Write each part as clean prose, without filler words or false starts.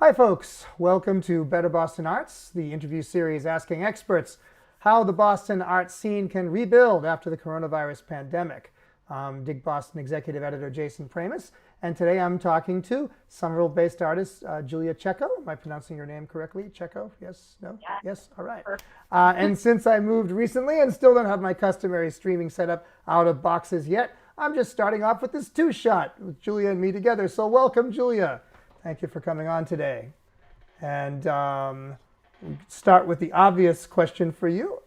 Hi, folks. Welcome to Better Boston Arts, the interview series asking experts how the Boston art scene can rebuild after the coronavirus pandemic. I'm DigBoston executive editor Jason Pramas, and today I'm talking to Somerville-based artist Julia Csekö. Am I pronouncing your name correctly? Csekö? Yes? No? Yeah. Yes? All right. And since I moved recently and still don't have my customary streaming setup out of boxes yet, I'm just starting off with this two-shot with Julia and me together. So welcome, Julia. Thank you for coming on today. And start with the obvious question for you.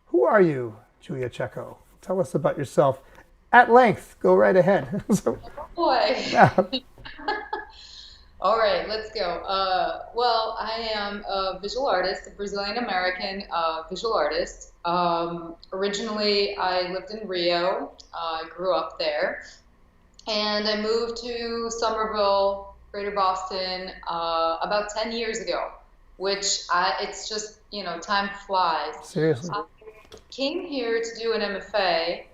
Who are you, Julia Csekö? Tell us about yourself at length. Go right ahead. Oh boy. Yeah. All right, let's go. Well, I am a visual artist, a Brazilian American visual artist. Originally, I lived in Rio. I grew up there. And I moved to Somerville, Greater Boston, about 10 years ago, it's just, time flies. Seriously. I came here to do an MFA,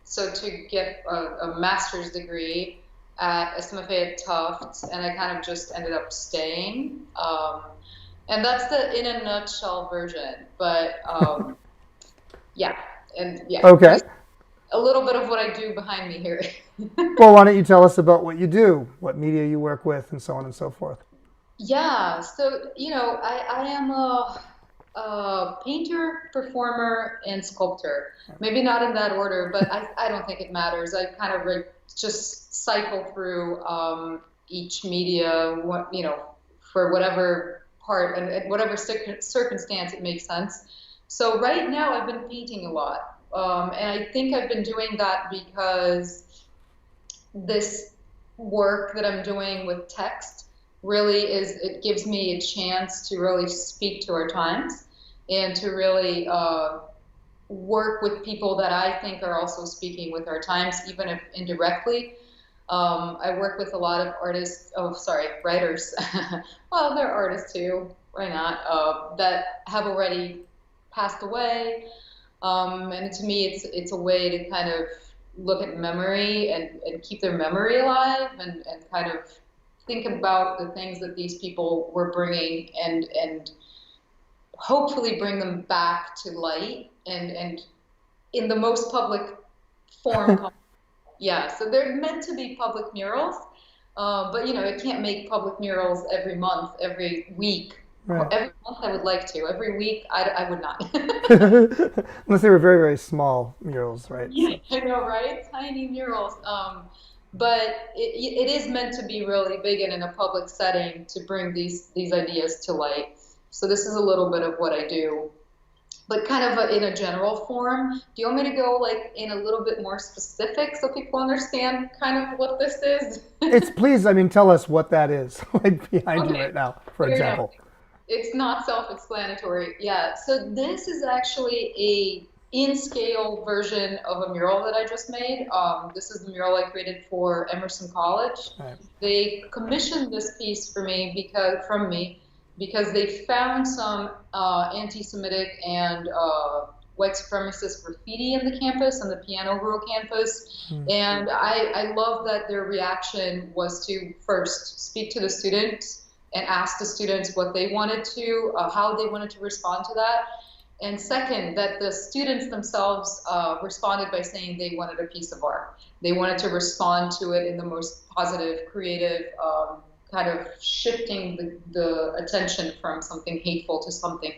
so to get a master's degree at SMFA at Tufts, and I kind of just ended up staying. And that's the in a nutshell version, but yeah, and yeah. Okay. A little bit of what I do behind me here. Well, why don't you tell us about what you do, what media you work with, and so on and so forth? Yeah, so I am a painter, performer, and sculptor. Maybe not in that order, but I don't think it matters. I kind of like just cycle through each media, for whatever part and whatever circumstance it makes sense. So right now I've been painting a lot, and I think I've been doing that because this work that I'm doing with text really it gives me a chance to really speak to our times and to really work with people that I think are also speaking with our times, even if indirectly. I work with a lot of writers. Well, they're artists too, why not? That have already passed away. And to me, it's a way to kind of look at memory and keep their memory alive and kind of think about the things that these people were bringing and hopefully bring them back to light and in the most public form. Yeah, so they're meant to be public murals, but it can't make public murals every month, every week. Right. Every month I would like to. Every week I would not. Unless they were very, very small murals, right? Yeah, I know, right? Tiny murals. But it is meant to be really big and in a public setting to bring these ideas to light. So this is a little bit of what I do, but kind of in a general form. Do you want me to go like in a little bit more specific so people understand kind of what this is? Please, tell us what that is, like behind you Okay, right now, for fair enough. example. It's not self-explanatory. Yeah. So this is actually a in-scale version of a mural that I just made. This is the mural I created for Emerson College. Right. They commissioned this piece from me because they found some anti-Semitic and white supremacist graffiti in the campus, on the Piano Row campus. And I love that their reaction was to first speak to the students and ask the students what they wanted to, how they wanted to respond to that. And second, that the students themselves responded by saying they wanted a piece of art. They wanted to respond to it in the most positive, creative, kind of shifting the attention from something hateful to something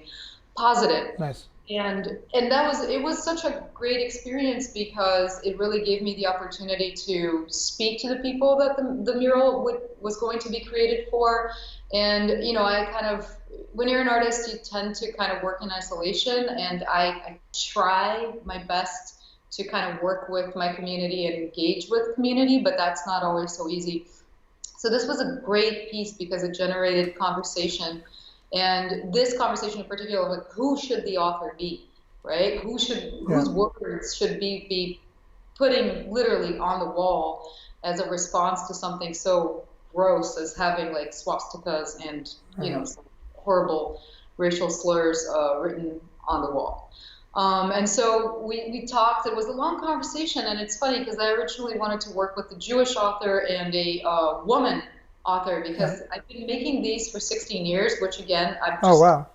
positive. Nice. And it was such a great experience because it really gave me the opportunity to speak to the people that the mural was going to be created for. And I kind of, when you're an artist, you tend to kind of work in isolation, and I try my best to kind of work with my community and engage with community, but that's not always so easy. So this was a great piece because it generated conversation. And this conversation in particular, like who should the author be, right? Whose words should be putting literally on the wall as a response to something so gross as having like swastikas and some horrible racial slurs written on the wall. And so we talked. It was a long conversation, and it's funny because I originally wanted to work with a Jewish author and a woman author because I've been making these for 16 years, which again, Oh, wow.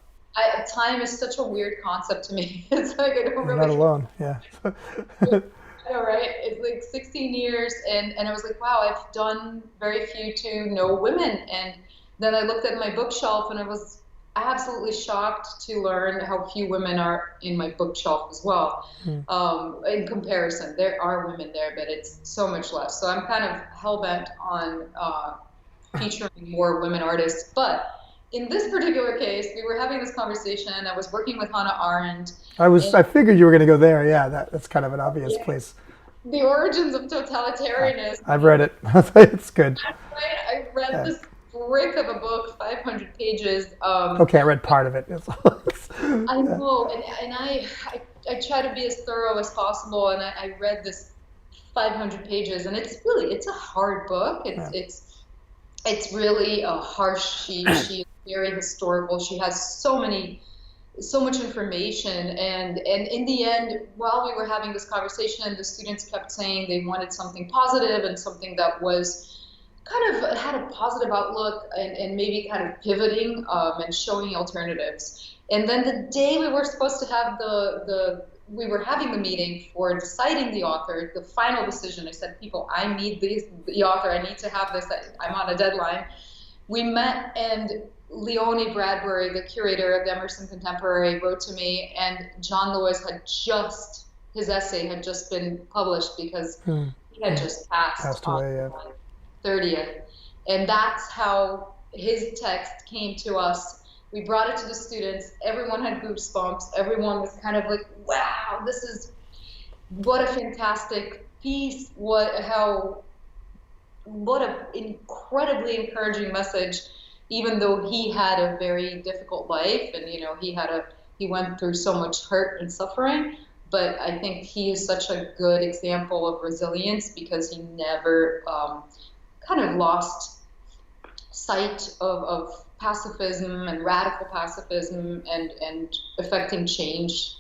Time is such a weird concept to me. It's like I don't You're really. not alone. Yeah. I know, right? It's like 16 years, and I was like, wow, I've done very few to no women. And then I looked at my bookshelf, and I was absolutely shocked to learn how few women are in my bookshelf as well. In comparison, there are women there, but it's so much less. So I'm kind of hell-bent on featuring more women artists. But in this particular case, we were having this conversation. I was working with Hannah Arendt. I figured you were going to go there. Yeah, that's kind of an obvious place. The Origins of Totalitarianism. I've read it. It's good. I read this brick of a book, 500 pages. Okay, I read part of it. I know, and I try to be as thorough as possible, and I read this 500 pages, and it's a hard book. It's really a harsh. She's very historical. She has so much information, and in the end, while we were having this conversation, the students kept saying they wanted something positive and something that was kind of had a positive outlook and maybe kind of pivoting and showing alternatives. And then the day we were supposed to have we were having the meeting for deciding the author, the final decision. I said, people, I need the author. I need to have this. I'm on a deadline. We met, and Leonie Bradbury, the curator of Emerson Contemporary, wrote to me, and John Lewis his essay had just been published because he had just passed away, on 30th. And that's how his text came to us. We brought it to the students. Everyone had goosebumps. Everyone was kind of like, wow, what a fantastic piece. What an incredibly encouraging message, even though he had a very difficult life and, he went through so much hurt and suffering. But I think he is such a good example of resilience because he never kind of lost sight of pacifism and radical pacifism and affecting change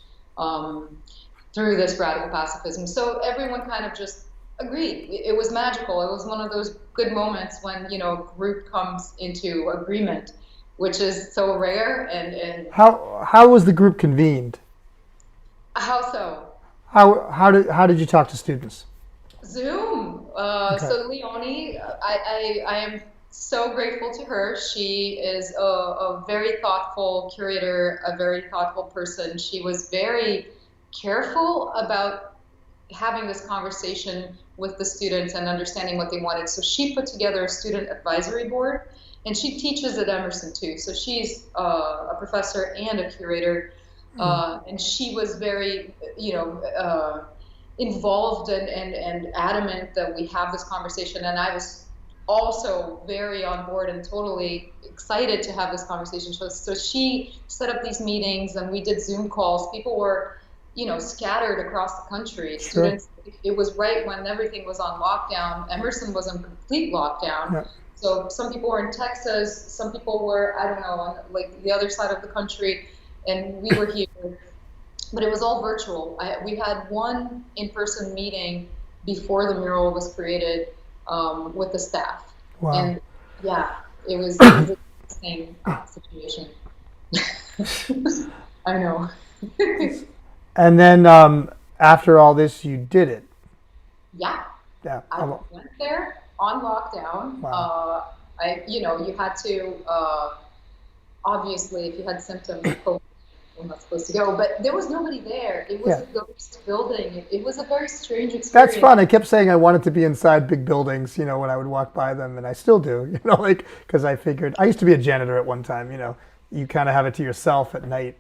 through this radical pacifism. So everyone kind of just agreed. It was magical. It was one of those good moments when, a group comes into agreement, which is so rare. And how was the group convened? How so? How did you talk to students? Zoom. Okay. So Leonie, I am so grateful to her. She is a very thoughtful curator, a very thoughtful person. She was very careful about having this conversation with the students and understanding what they wanted. So she put together a student advisory board, and she teaches at Emerson too. So she's a professor and a curator, and she was very, involved and adamant that we have this conversation. And I was also very on board and totally excited to have this conversation. So she set up these meetings, and we did Zoom calls. People were, scattered across the country. Sure. Students, it was right when everything was on lockdown. Emerson was in complete lockdown. Yeah. So some people were in Texas, some people were, I don't know, on like the other side of the country, and we were here. But it was all virtual. We had one in-person meeting before the mural was created with the staff. Wow. And yeah, it was the same situation. I know. And then after all this, you did it. Yeah. Yeah. I went there on lockdown. Wow. You had to, obviously, if you had symptoms of COVID, you're not supposed to go, but there was nobody there. It was a ghost building. It was a very strange experience. That's fun. I kept saying I wanted to be inside big buildings, when I would walk by them, and I still do, because I figured, I used to be a janitor at one time, you kind of have it to yourself at night,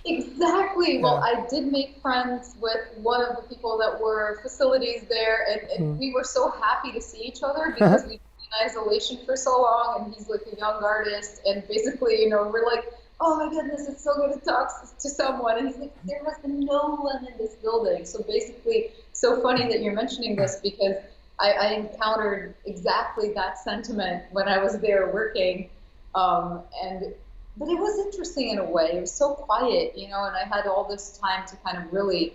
Exactly. Well, I did make friends with one of the people that were facilities there, and we were so happy to see each other because we've been in isolation for so long, and he's like a young artist, and basically, we're like, oh my goodness, it's so good to talk to someone. And he's like, there has been no one in this building. So basically, so funny that you're mentioning this because I encountered exactly that sentiment when I was there working. But it was interesting in a way. It was so quiet, and I had all this time to kind of really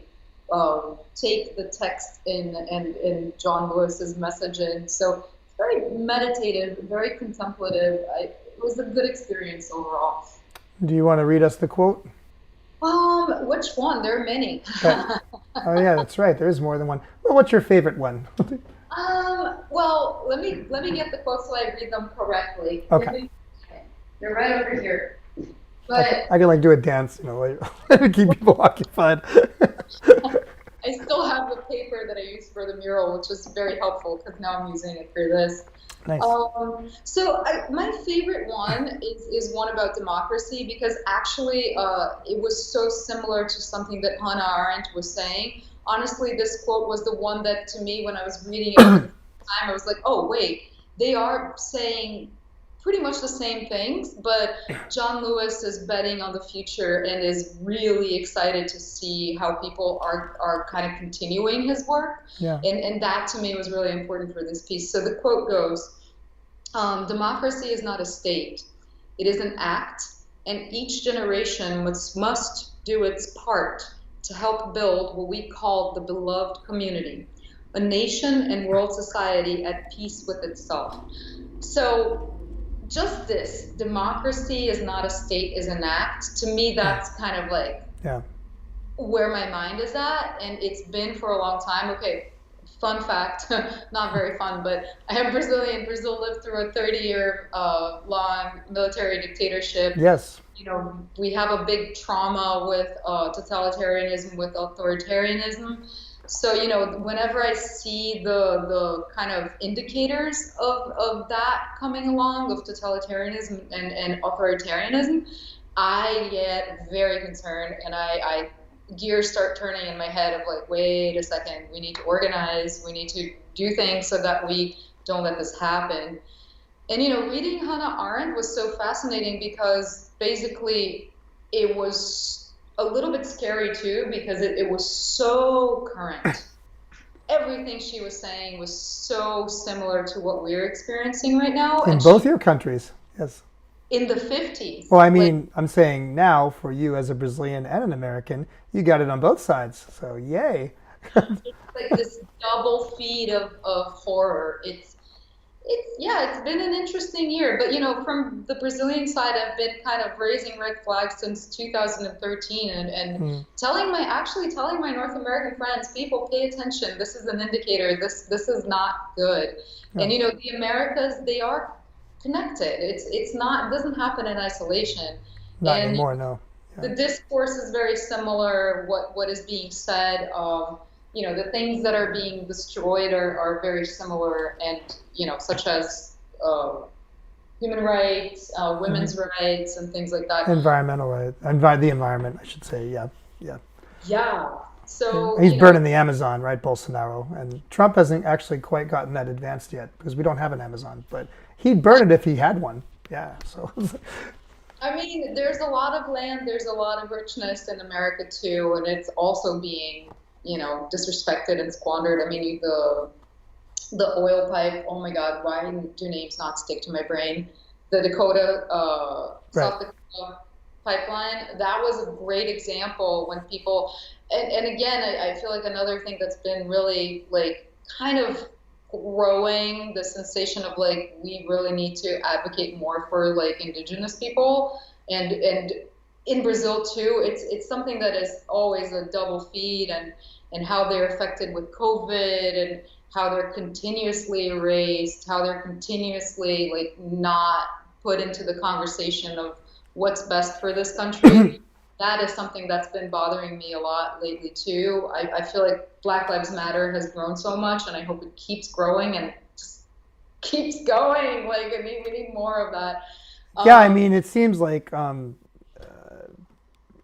take the text in and John Lewis's message in. So very meditative, very contemplative. It was a good experience overall. Do you want to read us the quote? Which one? There are many. That, oh yeah, that's right. There is more than one. Well, what's your favorite one? Well, let me get the quotes so I read them correctly. Okay. They're right over here. But I can like do a dance, to keep people occupied. I still have the paper that I used for the mural, which is very helpful because now I'm using it for this. Nice. My favorite one is one about democracy because actually it was so similar to something that Hannah Arendt was saying. Honestly, this quote was the one that, to me, when I was reading it for the first time, I was like, oh, wait, they are saying pretty much the same things, but John Lewis is betting on the future and is really excited to see how people are kind of continuing his work. Yeah. And that, to me, was really important for this piece. So the quote goes, democracy is not a state. It is an act, and each generation must do its part to help build what we call the beloved community, a nation and world society at peace with itself. So just this, democracy is not a state, is an act. To me, that's kind of like where my mind is at, and it's been for a long time. Okay, fun fact, not very fun, but I am Brazilian. Brazil lived through a 30-year long military dictatorship. Yes. We have a big trauma with totalitarianism, with authoritarianism. So, whenever I see the kind of indicators of that coming along, of totalitarianism and authoritarianism, I get very concerned, and I gears start turning in my head of like, wait a second, we need to organize, we need to do things so that we don't let this happen. And, reading Hannah Arendt was so fascinating because basically it was a little bit scary too, because it was so current. Everything she was saying was so similar to what we're experiencing right now. In both your countries, yes. In the 50s. Well, I mean, I'm saying now for you as a Brazilian and an American, you got it on both sides. So yay. It's like this double feed of horror. It's been an interesting year. But, from the Brazilian side, I've been kind of raising red flags since 2013 and telling my North American friends, people, pay attention. This is an indicator. This is not good. Yeah. And, the Americas, they are connected. It doesn't happen in isolation. Not anymore, no. Yeah. The discourse is very similar. What is being said, the things that are being destroyed are very similar, and such as human rights, women's rights, and things like that. Environmental rights, the environment, I should say. Yeah. Yeah. So he's burning the Amazon, right, Bolsonaro, and Trump hasn't actually quite gotten that advanced yet because we don't have an Amazon, but he'd burn it if he had one. Yeah. So. I mean, there's a lot of land, there's a lot of richness in America too, and it's also being, disrespected and squandered. I mean, the oil pipe. Oh my God, why do names not stick to my brain? The South Dakota pipeline. That was a great example when people, and again, I feel like another thing that's been really like kind of growing the sensation of like we really need to advocate more for like indigenous people, and in Brazil too, it's something that is always a double feed, and how they're affected with COVID, and how they're continuously erased, how they're continuously like not put into the conversation of what's best for this country. That is something that's been bothering me a lot lately too. I feel like Black Lives Matter has grown so much, and I hope it keeps growing and just keeps going. Like, we need more of that. Yeah, I mean, it seems like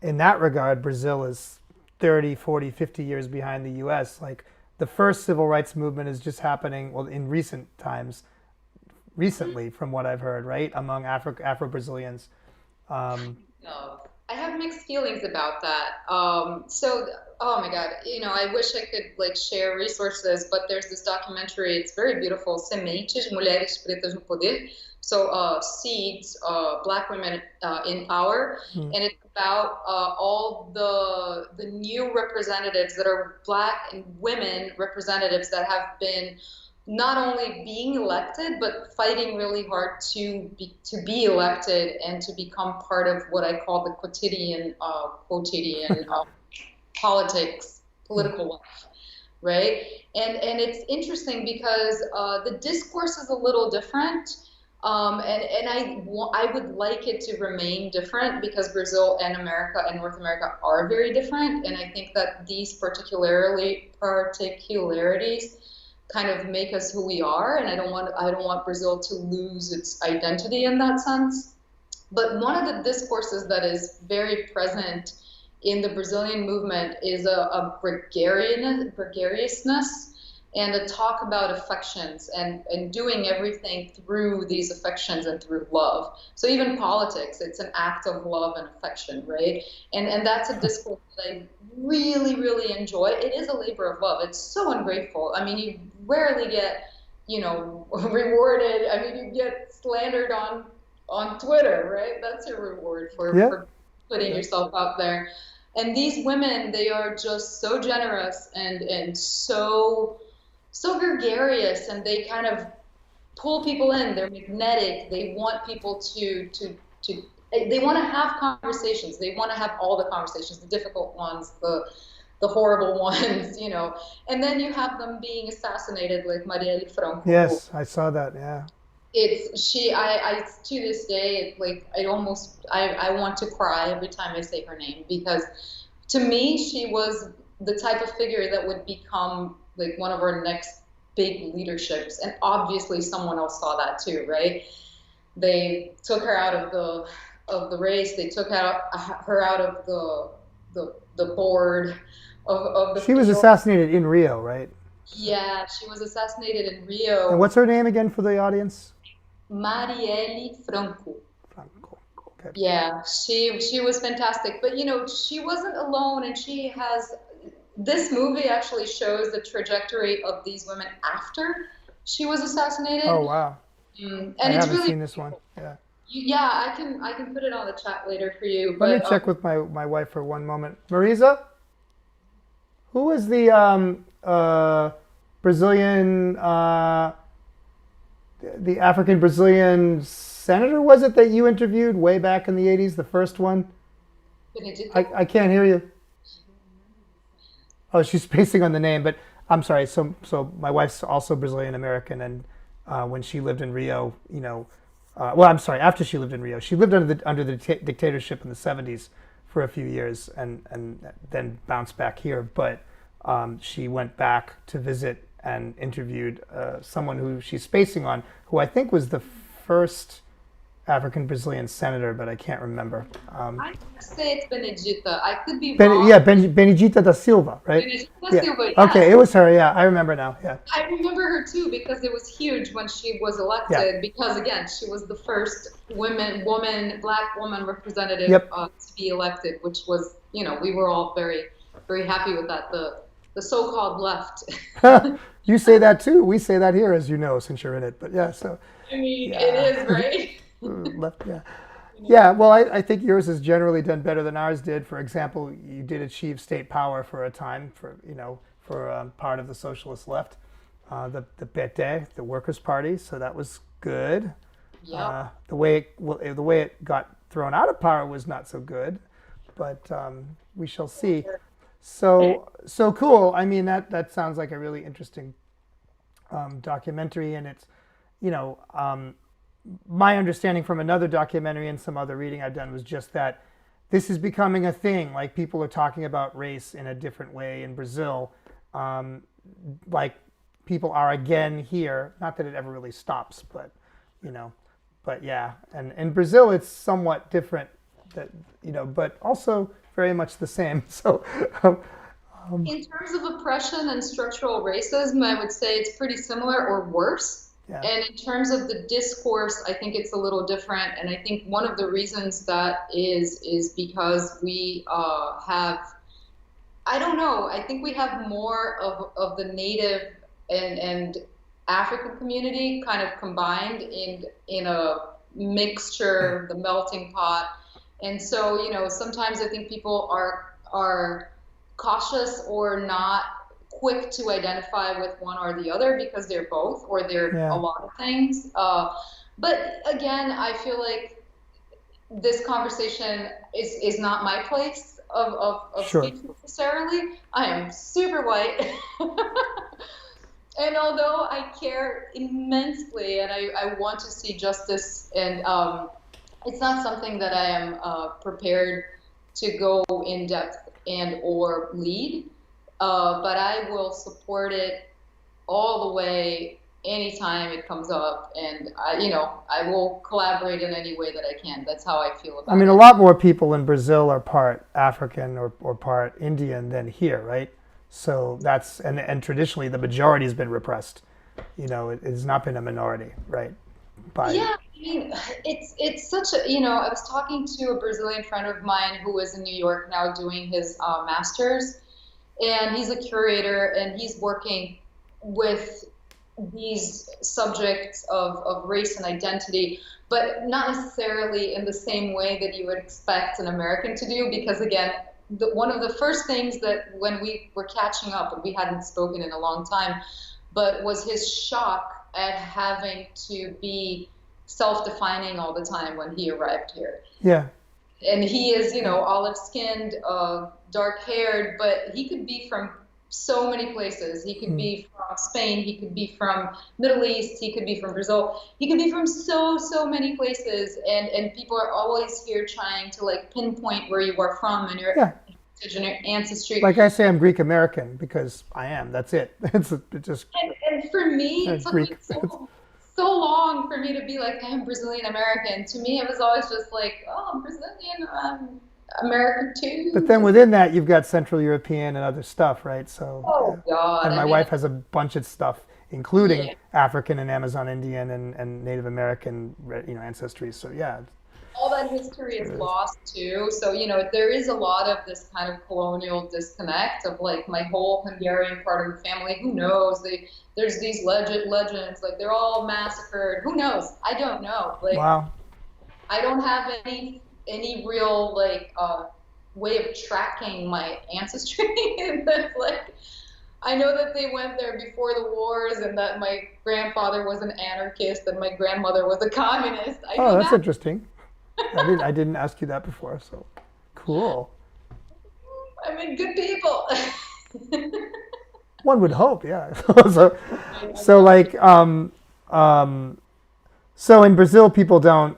in that regard, Brazil is 30, 40, 50 years behind the U.S. Like, the first civil rights movement is just happening, well, in recent times, recently, from what I've heard, right, among Afro-Brazilians. No. I have mixed feelings about that. So, oh my God, I wish I could like share resources, but there's this documentary. It's very beautiful. Sementes, Mulheres Pretas no Poder. So, Seeds, Black Women in Power, and it's about all the new representatives that are Black and women representatives that have been not only being elected, but fighting really hard to be elected and to become part of what I call the quotidian politics, political life, right? And it's interesting because the discourse is a little different. And I would like it to remain different because Brazil and America and North America are very different. And I think that these particularities kind of make us who we are. And I don't want Brazil to lose its identity in that sense. But one of the discourses that is very present in the Brazilian movement is a gregariousness and a talk about affections and doing everything through these affections and through love. So even politics, it's an act of love and affection, right? And that's a discourse that I really, really enjoy. It is a labor of love. It's so ungrateful. I mean, you rarely get, rewarded. I mean, you get slandered on Twitter, right? That's your reward for putting yourself out there. And these women, they are just so generous and so gregarious, and they kind of pull people in. They're magnetic. They want people to they want to have conversations. They want to have all the conversations, the difficult ones, the horrible ones, And then you have them being assassinated, like Marielle Franco. Yes, I saw that. Yeah. I to this day, like I want to cry every time I say her name, because to me she was the type of figure that would become like one of our next big leaderships, and obviously someone else saw that too, right? They took her out of the race. They took her out of the board of the. She was assassinated in Rio, right? Yeah, she was assassinated in Rio. And what's her name again for the audience? Marielle Franco. Okay. Yeah, she was fantastic. But she wasn't alone, and this movie actually shows the trajectory of these women after she was assassinated. Oh wow. And I it's haven't really seen this one. Yeah. Yeah, I can put it on the chat later for you. Let me check with my wife for one moment. Marisa, who was the Brazilian the African Brazilian senator, was it, that you interviewed way back in the 80s, the first one? I can't hear you. Oh, she's spacing on the name, but I'm sorry. So my wife's also Brazilian American, and when she lived in Rio, I'm sorry, after she lived in Rio, she lived under the dictatorship in the 70s for a few years, and then bounced back here. But she went back to visit and interviewed someone who she's spacing on, who I think was the first African Brazilian senator, but I can't remember. I say it's Benedita. I could be wrong. Benedita da Silva, right? Benedita da Silva, yeah. Okay, it was her. Yeah, I remember now. Yeah. I remember her too because it was huge when she was elected. Yeah. Because again, she was the first Black woman representative to be elected, which was, we were all very, very happy with that. The so-called left. You say that too. We say that here, as you know, since you're in it. But yeah, so. I mean, it is, right? Left, yeah. Yeah, well, I think yours has generally done better than ours did. For example, you did achieve state power for a time for part of the socialist left, the PT, the Workers' Party. So that was good. Yeah. The way it got thrown out of power was not so good, but we shall see. So cool. I mean, that sounds like a really interesting documentary, and it's, my understanding from another documentary and some other reading I've done was just that this is becoming a thing. Like, people are talking about race in a different way in Brazil. Like, people are again here. Not that it ever really stops, but yeah. And in Brazil, it's somewhat different, but also very much the same. So. In terms of oppression and structural racism, I would say it's pretty similar or worse. Yeah. And in terms of the discourse, I think it's a little different. And I think one of the reasons that is because we have, I don't know, I think we have more of the Native and African community kind of combined in a mixture, the melting pot. And so, sometimes I think people are cautious or not quick to identify with one or the other because they're both, or they're a lot of things. But again, I feel like this conversation is not my place of speech necessarily. I am super white. And although I care immensely and I want to see justice, and it's not something that I am prepared to go in depth and or lead, but I will support it all the way anytime it comes up, and I will collaborate in any way that I can. That's how I feel about it. I mean, a lot more people in Brazil are part African or part Indian than here, right? So that's, and traditionally the majority has been repressed. It has not been a minority, right? Yeah, I mean, it's such a, I was talking to a Brazilian friend of mine who is in New York now doing his master's, and he's a curator, and he's working with these subjects of race and identity, but not necessarily in the same way that you would expect an American to do, because again, one of the first things that when we were catching up, and we hadn't spoken in a long time, but was his shock at having to be self-defining all the time when he arrived here. Yeah. And he is, olive-skinned, dark-haired, but he could be from so many places. He could be from Spain, he could be from Middle East, he could be from Brazil, he could be from so many places, and people are always here trying to like pinpoint where you are from and your heritage and your ancestry. Like I say, I'm Greek American because I am. That's it. It just. And for me, it took me so long for me to be like, I'm Brazilian American. To me, it was always just like, oh, I'm Brazilian. I'm American too. But then within that, you've got Central European and other stuff, right? So, God! And my wife has a bunch of stuff, including African and Amazon Indian and Native American, ancestry. So yeah. All that history is lost too. So there is a lot of this kind of colonial disconnect of like my whole Hungarian part of the family. Who knows? There's these legends, like they're all massacred. Who knows? I don't know. Like, wow. I don't have any real like way of tracking my ancestry. That's like, I know that they went there before the wars, and that my grandfather was an anarchist and my grandmother was a communist. That's interesting. I didn't ask you that before, so cool. I mean, good people. One would hope, yeah. so in Brazil, people don't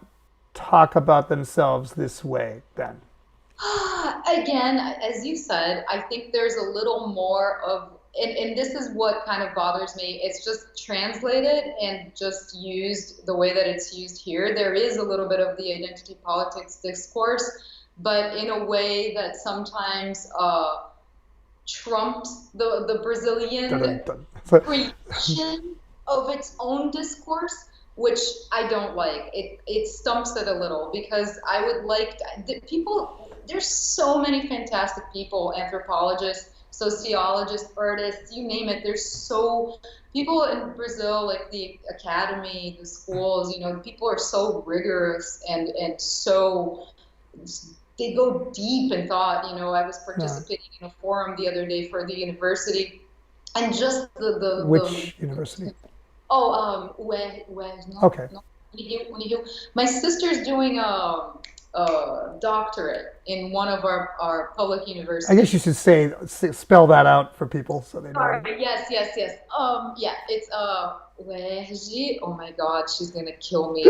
talk about themselves this way then? Again, as you said, I think there's a little more of, and this is what kind of bothers me, it's just translated and just used the way that it's used here. There is a little bit of the identity politics discourse, but in a way that sometimes trumps the Brazilian creation of its own discourse, which I don't like. It stumps it a little, because I would like there's so many fantastic people, anthropologists, sociologists, artists, you name it. There's so people in Brazil, like the academy, the schools, people are so rigorous and so they go deep in thought. I was participating in a forum the other day for the university, and just Which university? Okay. My sister's doing a doctorate in one of our public universities. I guess you should spell that out for people so they know. Sorry, yes. It's UERJ. Oh my God, she's gonna kill me.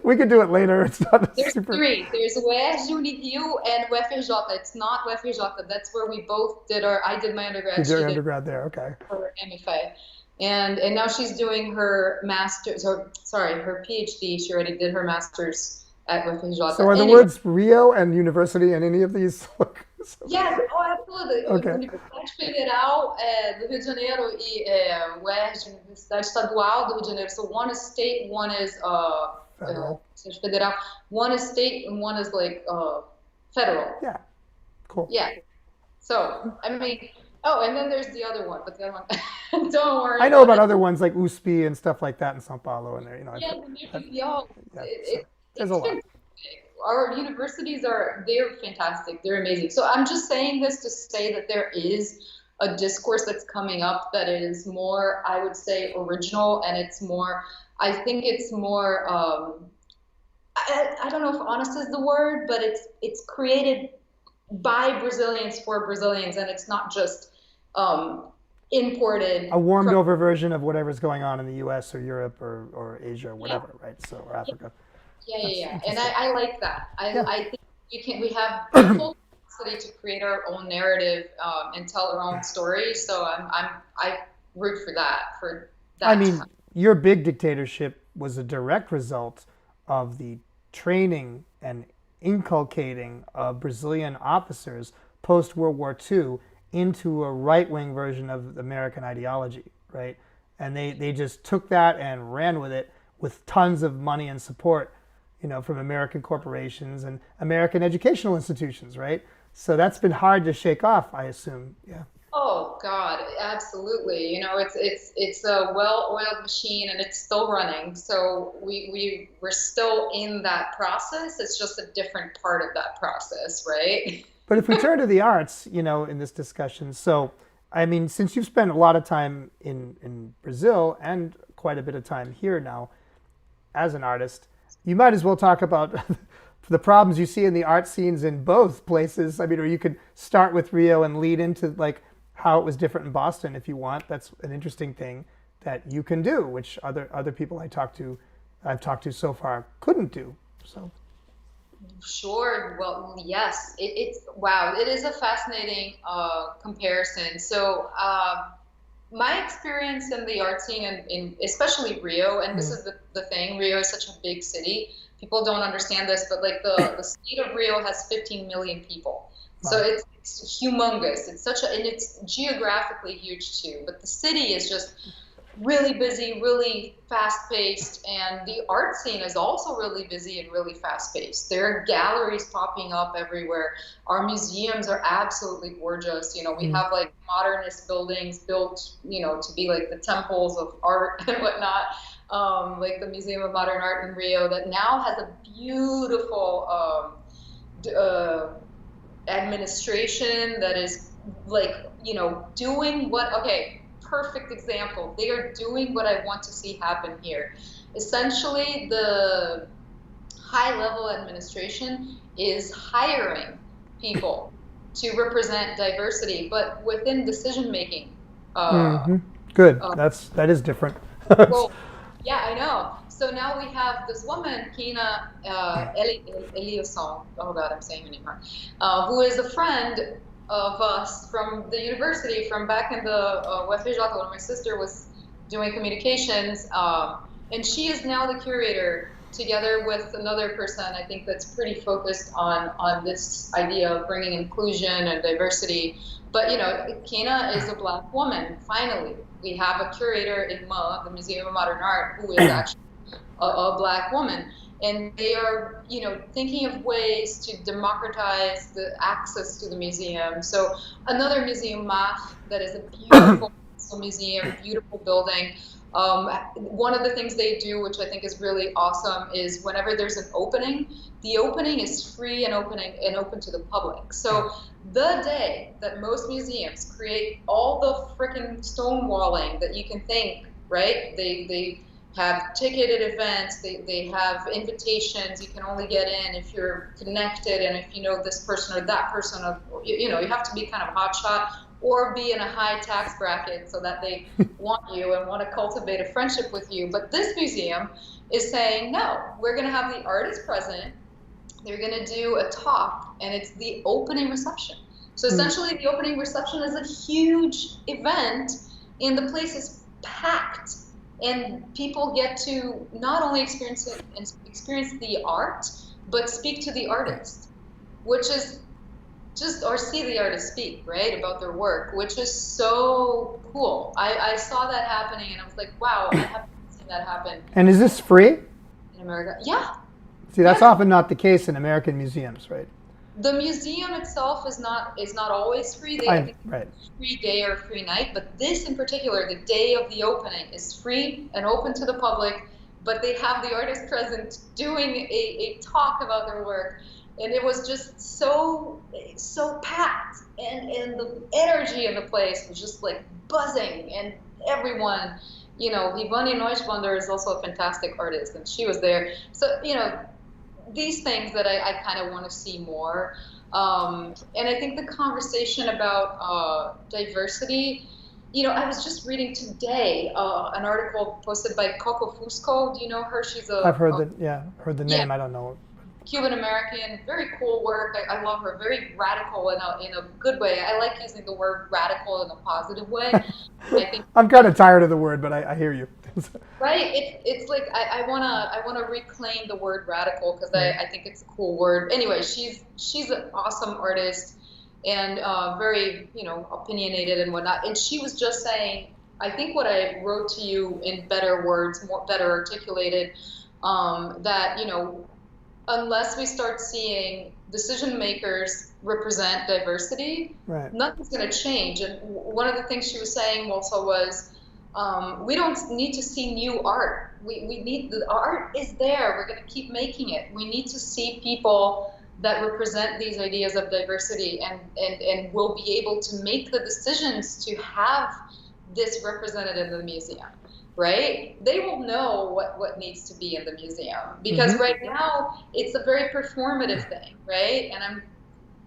We could do it later. It's not There's three. There's UERJ, Unirio, and UFRJ. It's not UFRJ. That's where we both did I did my undergrad. You did your undergrad there, okay. Her MFA. And now she's doing her master's, her PhD. She already did her master's at UFRJ. So are the words Rio and university in any of these? Yes, absolutely. Okay. Universidade Federal do Rio de Janeiro e UERJ, Universidade Estadual do Rio de Janeiro. So one is state, one is federal. One is state and one is like federal. Yeah, cool. Yeah. So, I mean, and then there's the other one, but the other one, don't worry. I know about other ones like USP and stuff like that in São Paulo, and there, there's a lot. Our universities they're fantastic. They're amazing. So I'm just saying this to say that there is a discourse that's coming up that is more, I would say, original, and it's more, I think it's more, I don't know if honest is the word, but it's created by Brazilians for Brazilians, and it's not just imported. A warmed over version of whatever's going on in the US or Europe or Asia or whatever, right? So, or Africa. Yeah. And I like that. I think we have the full capacity to create our own narrative and tell our own story. So I root for that. I mean, your big dictatorship was a direct result of the training and inculcating of Brazilian officers post World War II into a right-wing version of American ideology, right? And they just took that and ran with it with tons of money and support, from American corporations and American educational institutions, right? So that's been hard to shake off, I assume. Yeah. Oh God, absolutely. It's a well-oiled machine, and it's still running. So we're still in that process. It's just a different part of that process, right? But if we turn to the arts, in this discussion, so I mean, since you've spent a lot of time in Brazil and quite a bit of time here now as an artist, you might as well talk about the problems you see in the art scenes in both places. I mean, or you could start with Rio and lead into like how it was different in Boston if you want. That's an interesting thing that you can do, which other people I've talked to so far couldn't do. So. Sure. Well, yes. It's wow. It is a fascinating comparison. So my experience in the art scene, in especially Rio, and this is the thing. Rio is such a big city. People don't understand this, but like the state of Rio has 15 million people. So it's humongous. It's and it's geographically huge too. But the city is just really busy, really fast-paced, and the art scene is also really busy and really fast-paced. There are galleries popping up everywhere. Our museums are absolutely gorgeous. We have like modernist buildings built, to be like the temples of art and whatnot. Like the Museum of Modern Art in Rio that now has a beautiful administration that is like, doing perfect example. They are doing what I want to see happen here. Essentially, the high-level administration is hiring people to represent diversity, but within decision-making. Good. That is different. Well, yeah, I know. So now we have this woman, Kina Eliasson. Oh God, I'm saying her name wrong. Who is a friend of us from the university, from back in the UFRJ when my sister was doing communications, and she is now the curator together with another person, I think, that's pretty focused on this idea of bringing inclusion and diversity. But Kina is a Black woman. Finally, we have a curator in MA, the Museum of Modern Art, who is actually a Black woman. And they are, thinking of ways to democratize the access to the museum. So another museum, MAF, that is a beautiful museum, beautiful building. One of the things they do, which I think is really awesome, is whenever there's an opening, the opening is free and open to the public. So the day that most museums create all the freaking stonewalling that you can think, right? They have ticketed events, they have invitations, you can only get in if you're connected and if you know this person or that person, you have to be kind of hotshot or be in a high tax bracket so that they want you and want to cultivate a friendship with you. But this museum is saying, no, we're going to have the artist present, they're going to do a talk, and it's the opening reception. So essentially the opening reception is a huge event and the place is packed. And people get to not only experience the art, but speak to the artist, which is or see the artist speak, right, about their work, which is so cool. I saw that happening and I was like, wow, I haven't seen that happen. And is this free? In America? Yeah. See, that's often not the case in American museums, right? The museum itself is not always free. They have right. Free day or free night, but this in particular, the day of the opening, is free and open to the public. But they have the artist present doing a talk about their work, and it was just so packed, and the energy in the place was just like buzzing, and everyone, Yvonne Neuschwander is also a fantastic artist, and she was there. So these things that I kind of want to see more. And I think the conversation about diversity, I was just reading today an article posted by Coco Fusco. Do you know her? She's I've heard the name. Yeah. I don't know. Cuban American, very cool work. I love her. Very radical in a good way. I like using the word radical in a positive way. I think I'm kind of tired of the word, but I hear you. right. It's like I wanna reclaim the word radical because I think it's a cool word. Anyway, she's an awesome artist and very opinionated and whatnot. And she was just saying, I think what I wrote to you in better words, better articulated, that unless we start seeing decision makers represent diversity, Right. nothing's going to change. And one of the things she was saying also was, we don't need to see new art. We need, the art is there. We're going to keep making it. We need to see people that represent these ideas of diversity and will be able to make the decisions to have this represented in the museum. Right? They will know what needs to be in the museum because right now it's a very performative thing, right? And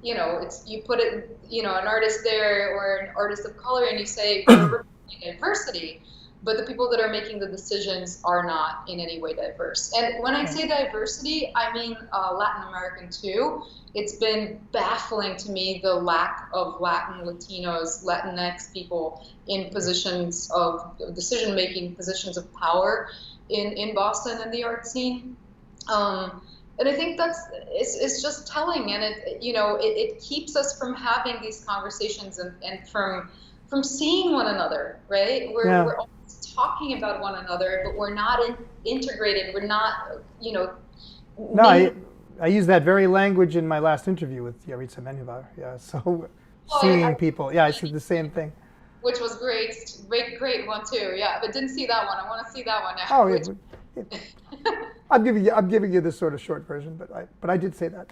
it's you put it, an artist there or an artist of color, and you say we're representing diversity, but the people that are making the decisions are not in any way diverse. And when I say diversity, I mean Latin American too. It's been baffling to me the lack of Latin, Latinos, Latinx people in positions of decision-making, positions of power in Boston and the art scene. And I think it's just telling, and it keeps us from having these conversations and from seeing one another, right? We're always talking about one another, but we're not integrated. We're not, No, I used that very language in my last interview with Yaritza Menuvar. Yeah, so seeing people. Yeah, I said the same thing. Which was great one too. Yeah, but didn't see that one. I want to see that one now. Oh, I'm giving you this sort of short version, but I did say that,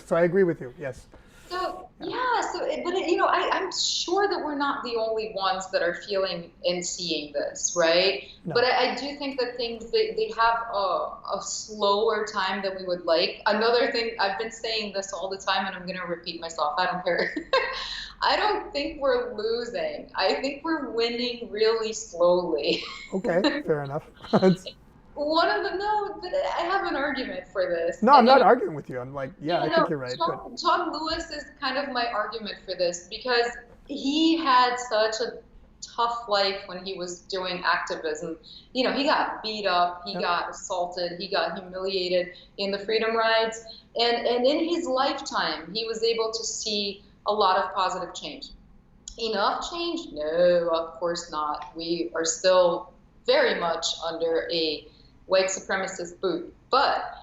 so I agree with you. Yes. So I'm sure that we're not the only ones that are feeling and seeing this, right? No. But I do think that things they have a slower time than we would like. Another thing, I've been saying this all the time, and I'm going to repeat myself. I don't care. I don't think we're losing. I think we're winning really slowly. Okay, fair enough. But I have an argument for this. No, I'm not arguing with you. I'm like, I think you're right. John Lewis is kind of my argument for this because he had such a tough life when he was doing activism. He got beat up, he got assaulted, he got humiliated in the freedom rides. And in his lifetime, he was able to see a lot of positive change. Enough change? No, of course not. We are still very much under a white supremacist boot. But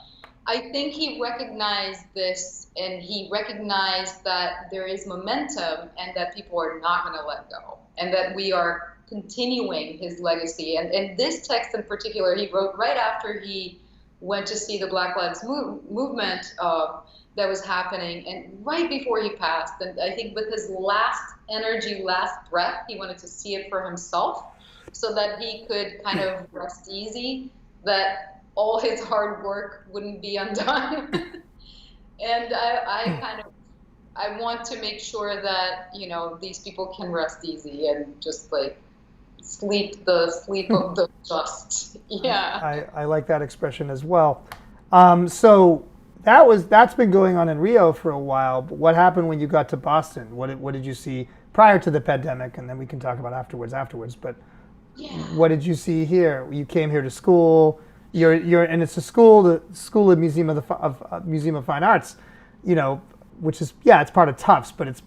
I think he recognized this, and he recognized that there is momentum and that people are not going to let go, and that we are continuing his legacy. And this text in particular, he wrote right after he went to see the Black Lives Movement that was happening, and right before he passed. And I think with his last energy, last breath, he wanted to see it for himself so that he could kind of rest easy, that all his hard work wouldn't be undone. And I want to make sure that, these people can rest easy and just like sleep the sleep of the just. Yeah. I like that expression as well. So that's been going on in Rio for a while, but what happened when you got to Boston? What did you see prior to the pandemic? And then we can talk about afterwards, but what did you see here? You came here to school. And it's a school, the School of Museum of Fine Arts, which is it's part of Tufts, but it's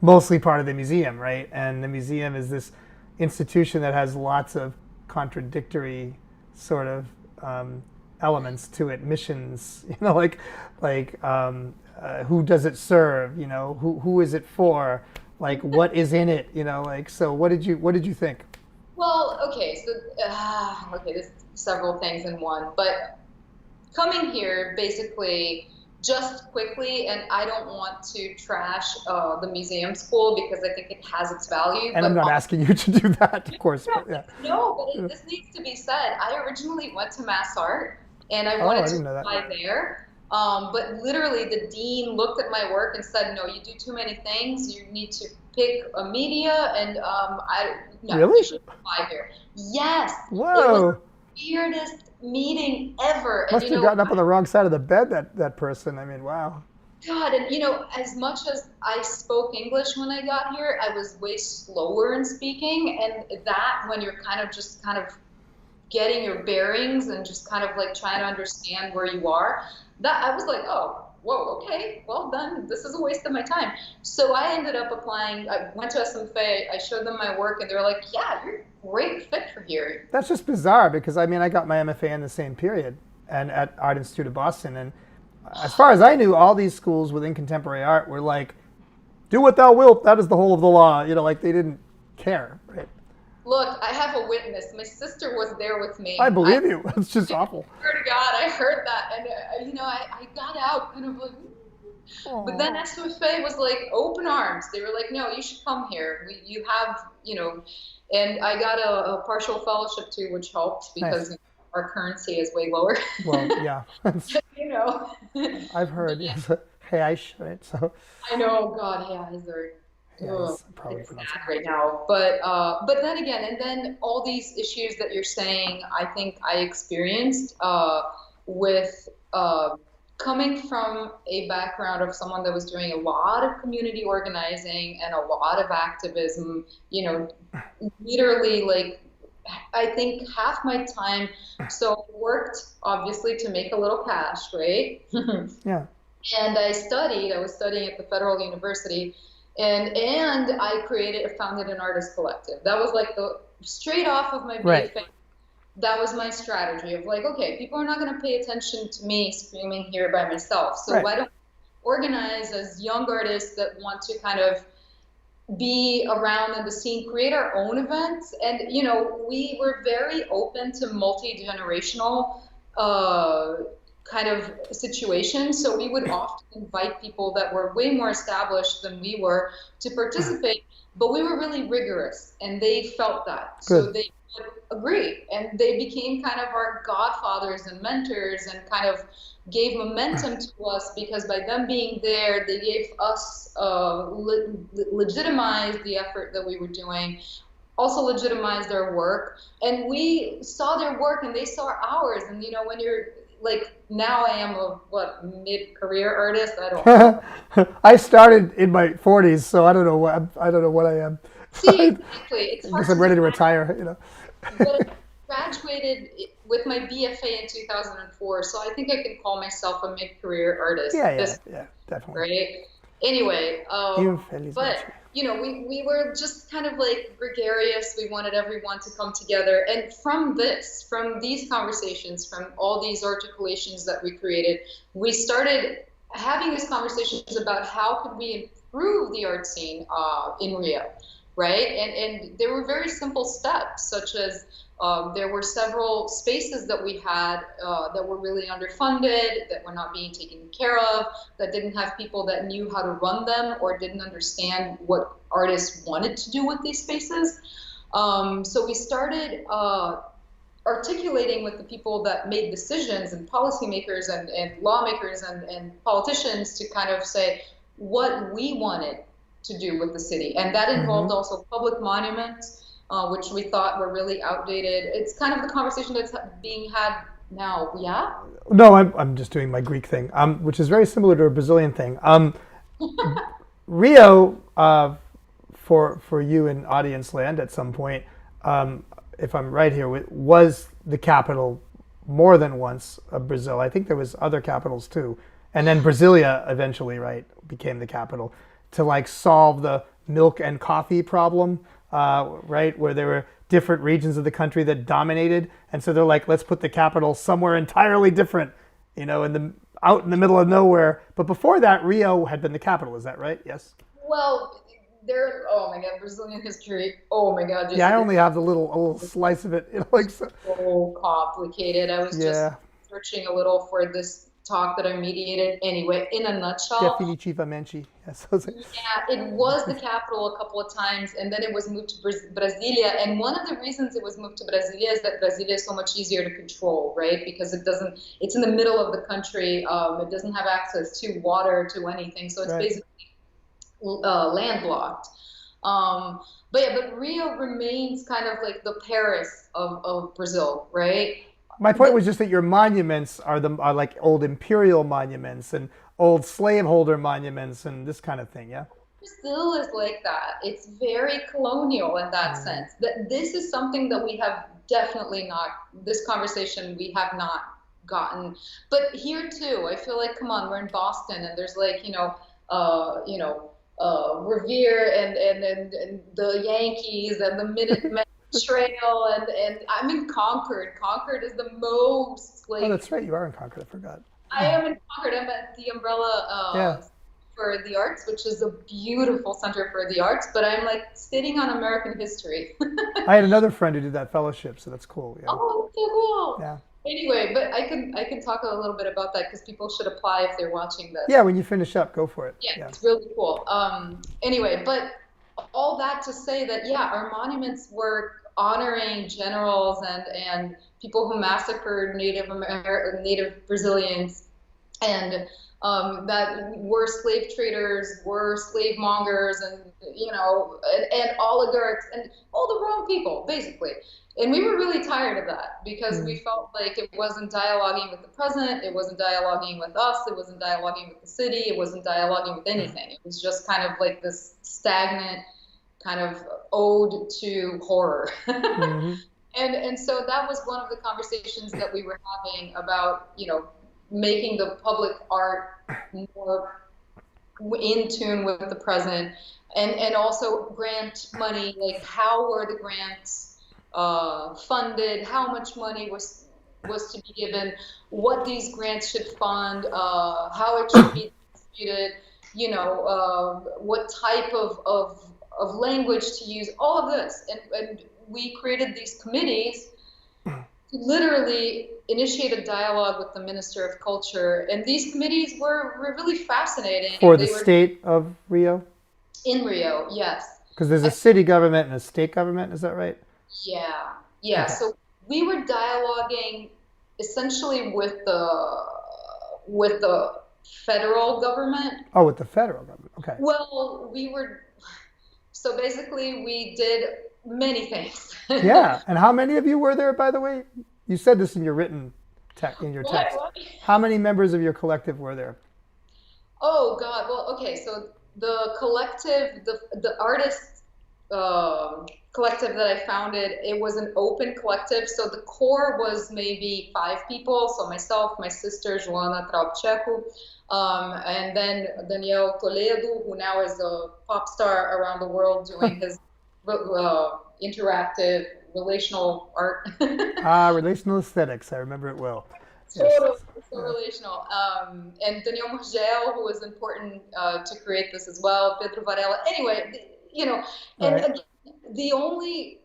mostly part of the museum, right? And the museum is this institution that has lots of contradictory sort of elements to it, missions, who does it serve, who is it for, what is in it, so what did you think? Well, okay, so there's several things in one, but coming here, basically, just quickly, and I don't want to trash the museum school because I think it has its value. And I'm not asking you to do that, of course. No, But yeah. this needs to be said. I originally went to Mass Art, and I Oh, I wanted to didn't know that. apply there. But literally, the dean looked at my work and said, "No, you do too many things. You need to pick a media, and no, Really? you should apply here." Yes. Whoa. It was the weirdest meeting ever. Must And have gotten up on the wrong side of the bed, that person. I mean, wow. God, and as much as I spoke English when I got here, I was way slower in speaking, and that when you're kind of getting your bearings and just kind of like trying to understand where you are, that I was like, oh, whoa, okay, well then this is a waste of my time. So I ended up applying. I went to SMFA, I showed them my work, and they were like, yeah, you're a great fit for here. That's just bizarre because I mean I got my MFA in the same period and at Art Institute of Boston, and as far as I knew, all these schools within contemporary art were like, do what thou wilt, that is the whole of the law. Like they didn't care, right? Look, I have a witness. My sister was there with me. I believe you. It's just awful. Swear to God, I heard that, and I got out kind of like. Aww. But then SFA was like open arms. They were like, no, you should come here. You have, and I got a partial fellowship too, which helped because Nice. our currency is way lower. Well, yeah. I've heard. Yes. Hey, right? So. I know, God, yeah, is there. Yeah, probably it's sad right now, but then again, and then all these issues that you're saying, I think I experienced with coming from a background of someone that was doing a lot of community organizing and a lot of activism. Literally, like I think half my time, so worked obviously to make a little cash, right? Yeah. And I was studying at the Federal University. And I founded an artist collective. That was like the straight off of my BFA. Right. That was my strategy of like, okay, people are not going to pay attention to me screaming here by myself. So Right. why don't I organize as young artists that want to kind of be around in the scene, create our own events. And, we were very open to multi-generational kind of situation. So we would often invite people that were way more established than we were to participate, but we were really rigorous and they felt that. Good. So they would agree and they became kind of our godfathers and mentors and kind of gave momentum to us because by them being there, they gave us legitimized the effort that we were doing, also legitimized their work, and we saw their work and they saw ours. And when you're like, now I am a mid-career artist. I don't know. I started in my 40s, so I don't know what I am. See, exactly. It's I hard guess I'm ready to retire. But I graduated with my BFA in 2004, so I think I can call myself a mid-career artist. Yeah, definitely. Right. Anyway, but we were just kind of like gregarious. We wanted everyone to come together, and from these conversations, from all these articulations that we created, we started having these conversations about how could we improve the art scene in Rio, right? And there were very simple steps, such as there were several spaces that we had that were really underfunded, that were not being taken care of, that didn't have people that knew how to run them or didn't understand what artists wanted to do with these spaces. So we started articulating with the people that made decisions and policymakers and lawmakers and politicians to kind of say what we wanted to do with the city. And that involved also public monuments, which we thought were really outdated. It's kind of the conversation that's being had now. Yeah? No, I'm just doing my Greek thing, which is very similar to a Brazilian thing. Rio, for you in audience land at some point, if I'm right here, was the capital more than once of Brazil. I think there was other capitals too. And then Brasilia eventually, right, became the capital to like solve the milk and coffee problem, right, where there were different regions of the country that dominated. And so they're like, let's put the capital somewhere entirely different, out in the middle of nowhere. But before that, Rio had been the capital. Is that right? Yes. Well, oh my God, Brazilian history. Oh my God. Yeah, I only have a little slice of it. So complicated. I was just searching a little for this talk that I mediated anyway, in a nutshell. Definitivamente. Yes. Yeah, it was the capital a couple of times, and then it was moved to Brasilia. And one of the reasons it was moved to Brasilia is that Brasilia is so much easier to control, right? Because it's in the middle of the country. It doesn't have access to water, to anything. So it's basically landlocked. But Rio remains kind of like the Paris of Brazil, right? My point was just that your monuments are like old imperial monuments and old slaveholder monuments and this kind of thing, yeah? Brazil is like that. It's very colonial in that sense. That this is something that we have definitely not, this conversation we have not gotten. But here too, I feel like, come on, we're in Boston and there's like, Revere and the Yankees and the Minutemen Trail and I'm in Concord. Concord is the most like. Oh, that's right. You are in Concord. I forgot. I am in Concord. I'm at the Umbrella for the Arts, which is a beautiful center for the arts. But I'm like sitting on American history. I had another friend who did that fellowship, so that's cool. Yeah. Oh, so cool. Yeah. Anyway, but I can talk a little bit about that because people should apply if they're watching this. Yeah, when you finish up, go for it. Yeah, it's really cool. Anyway, but all that to say that, yeah, our monuments were honoring generals and people who massacred Native Brazilians and that were slave traders, were slave mongers, and oligarchs and all the wrong people, basically. And we were really tired of that because we felt like it wasn't dialoguing with the present, it wasn't dialoguing with us, it wasn't dialoguing with the city, it wasn't dialoguing with anything. It was just kind of like this stagnant kind of ode to horror. And so that was one of the conversations that we were having about, making the public art more in tune with the present and also grant money, like how were the grants funded, how much money was to be given, what these grants should fund, how it should be distributed, what type of language to use, all of this. And we created these committees to literally initiate a dialogue with the Minister of Culture. And these committees were really fascinating. For the state of Rio? In Rio, yes. Because there's a city government and a state government, is that right? Yeah. Okay. So we were dialoguing essentially with the federal government. Oh, with the federal government. Okay. Well, so basically we did many things. Yeah. And how many of you were there, by the way? You said this in your written text. What? How many members of your collective were there? Oh God. Well, okay. So the collective, the artists collective that I founded, it was an open collective. So the core was maybe 5 people. So myself, my sister, Julia Csekö, and then Daniel Toledo, who now is a pop star around the world doing his interactive relational art. Relational aesthetics. I remember it well. So relational. And Daniel Morgel, who was important to create this as well. Pedro Varela. Anyway, again, the only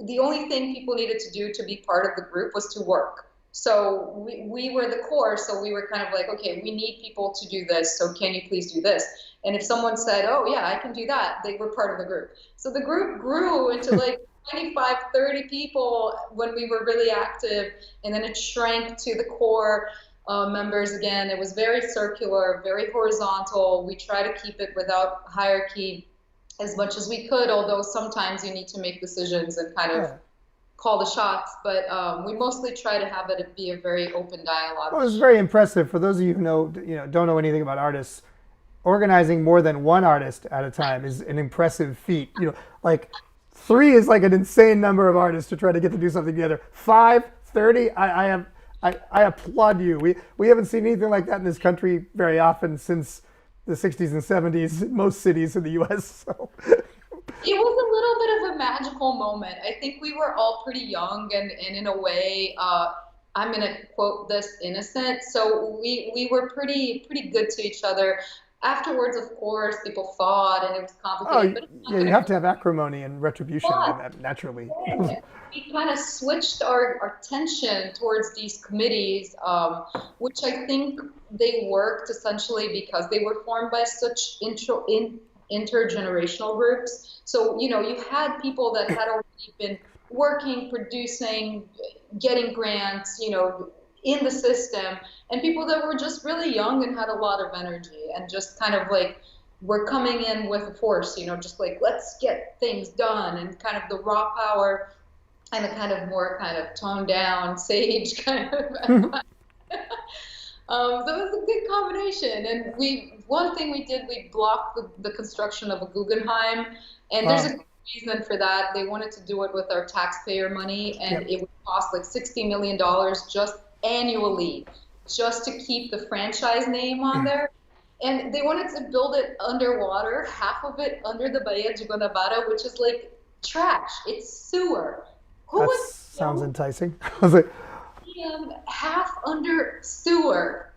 the only thing people needed to do to be part of the group was to work. So we were the core, so we were kind of like, okay, we need people to do this, so can you please do this? And if someone said, oh yeah, I can do that, they were part of the group. So the group grew into like 25, 30 people when we were really active, and then it shrank to the core members again. It was very circular, very horizontal. We try to keep it without hierarchy as much as we could, although sometimes you need to make decisions and kind of call the shots, but we mostly try to have it be a very open dialogue. Well, it was very impressive. For those of you who don't know anything about artists, organizing more than one artist at a time is an impressive feat. Like 3 is like an insane number of artists to try to get to do something together. 5, 30, I applaud you. We haven't seen anything like that in this country very often since the 60s and 70s in most cities in the U.S. So. It was a little bit of a magical moment. I think we were all pretty young and in a way, I'm going to quote this, innocent. So we were pretty good to each other. afterwards, of course, people fought and it was Oh, complicated, but it's not yeah, you going to have to have acrimony and retribution but naturally. we kind of switched our attention towards these committees, which I think they worked essentially because they were formed by such intergenerational groups. So, you had people that had already been working, producing, getting grants, in the system, and people that were just really young and had a lot of energy and just kind of like were coming in with a force, just like, let's get things done, and kind of the raw power and the kind of more kind of toned down sage kind of so it was a good combination. And one thing we did, we blocked the construction of a Guggenheim, and there's a Wow. good reason for that. They wanted to do it with our taxpayer money, and Yep. it would cost like $60 million just annually, just to keep the franchise name on there. And they wanted to build it underwater, half of it under the Bahia de Guanabara, which is like trash. It's sewer. Who That would sounds build enticing. I was like, half under sewer?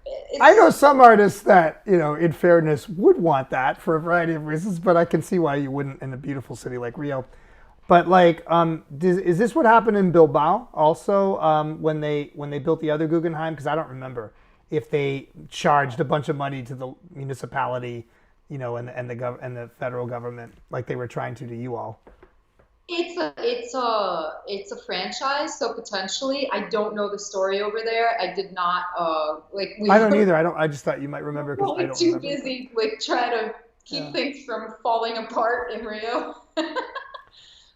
I know It's some artists that, in fairness, would want that for a variety of reasons, but I can see why you wouldn't in a beautiful city like Rio. But like, is this what happened in Bilbao also when they built the other Guggenheim? Because I don't remember if they charged a bunch of money to the municipality, and the federal government like they were trying to you all. it's a franchise, so potentially I don't know the story over there. I did not like we I don't were either. I don't. I just thought you might remember because I probably don't too remember. busy like trying to keep Yeah. things from falling apart in Rio.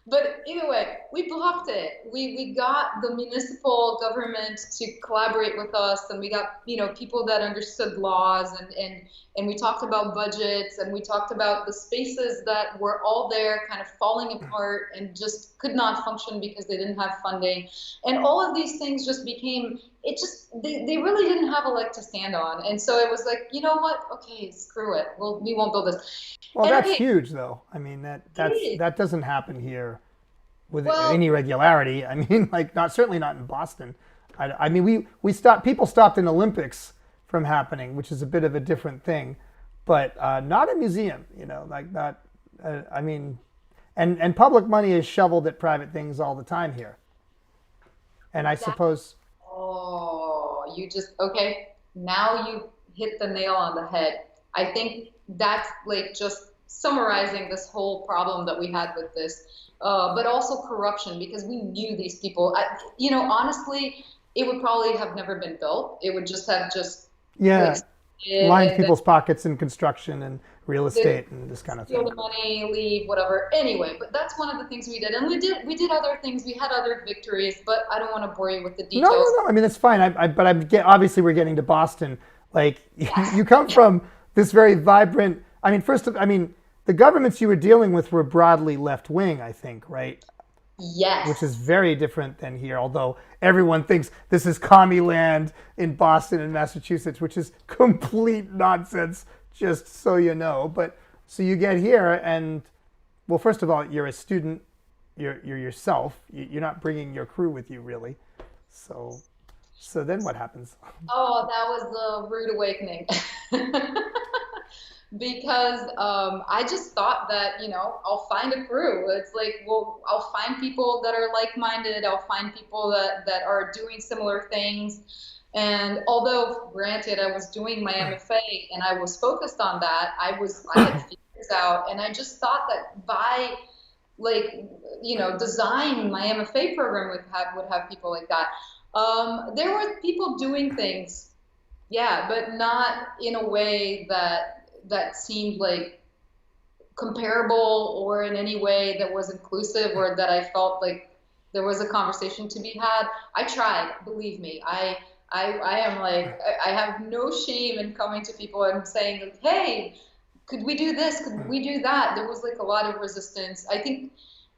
But either way, we blocked it. We got the municipal government to collaborate with us, and we got people that understood laws, and we talked about budgets, and we talked about the spaces that were all there kind of falling apart and just could not function because they didn't have funding, and all of these things just became it just they really didn't have a leg to stand on, and so it was like, you know what, okay, screw it, we won't build this. Well, And that's okay, huge, though. I mean, it is. that doesn't happen here with Well, any regularity. I mean, like not certainly not in Boston. I mean, we stopped people stopped an Olympics from happening, which is a bit of a different thing, but not a museum. Like not. I mean, and public money is shoveled at private things all the time here. And I that suppose, Oh, you just, okay. Now you hit the nail on the head. I think that's like just summarizing this whole problem that we had with this, but also corruption, because we knew these people. Honestly, it would probably have never been built. It would just have just like yeah, lined and then people's pockets in construction and real the estate and this kind of steal thing. the money, leave, whatever. Anyway, but that's one of the things we did, and we did other things. We had other victories, but I don't want to bore you with the No, no, details. no. I mean, it's fine. But obviously we're getting to Boston. Like Yes. you come from this very vibrant. I mean, the governments you were dealing with were broadly left wing, I think, right? Which is Yes. very different than here. Although everyone thinks this is commie land in Boston and Massachusetts, which is complete nonsense. Just so you know. But so you get here, and well, first of all, you're a student. You're yourself. You're not bringing your crew with you, really. So then what happens? Oh, that was a rude awakening. Because I just thought that, I'll find a crew. It's like, well, I'll find people that are like-minded. I'll find people that are doing similar things. And although, granted, I was doing my MFA and I was focused on that, I had figures out, and I just thought that by like, design my MFA program would have people like that. There were people doing things, yeah, but not in a way that seemed like comparable or in any way that was inclusive or that I felt like there was a conversation to be had. I tried, believe me. I am like I have no shame in coming to people and saying like, hey, could we do this? Could we do that? There was like a lot of resistance. I think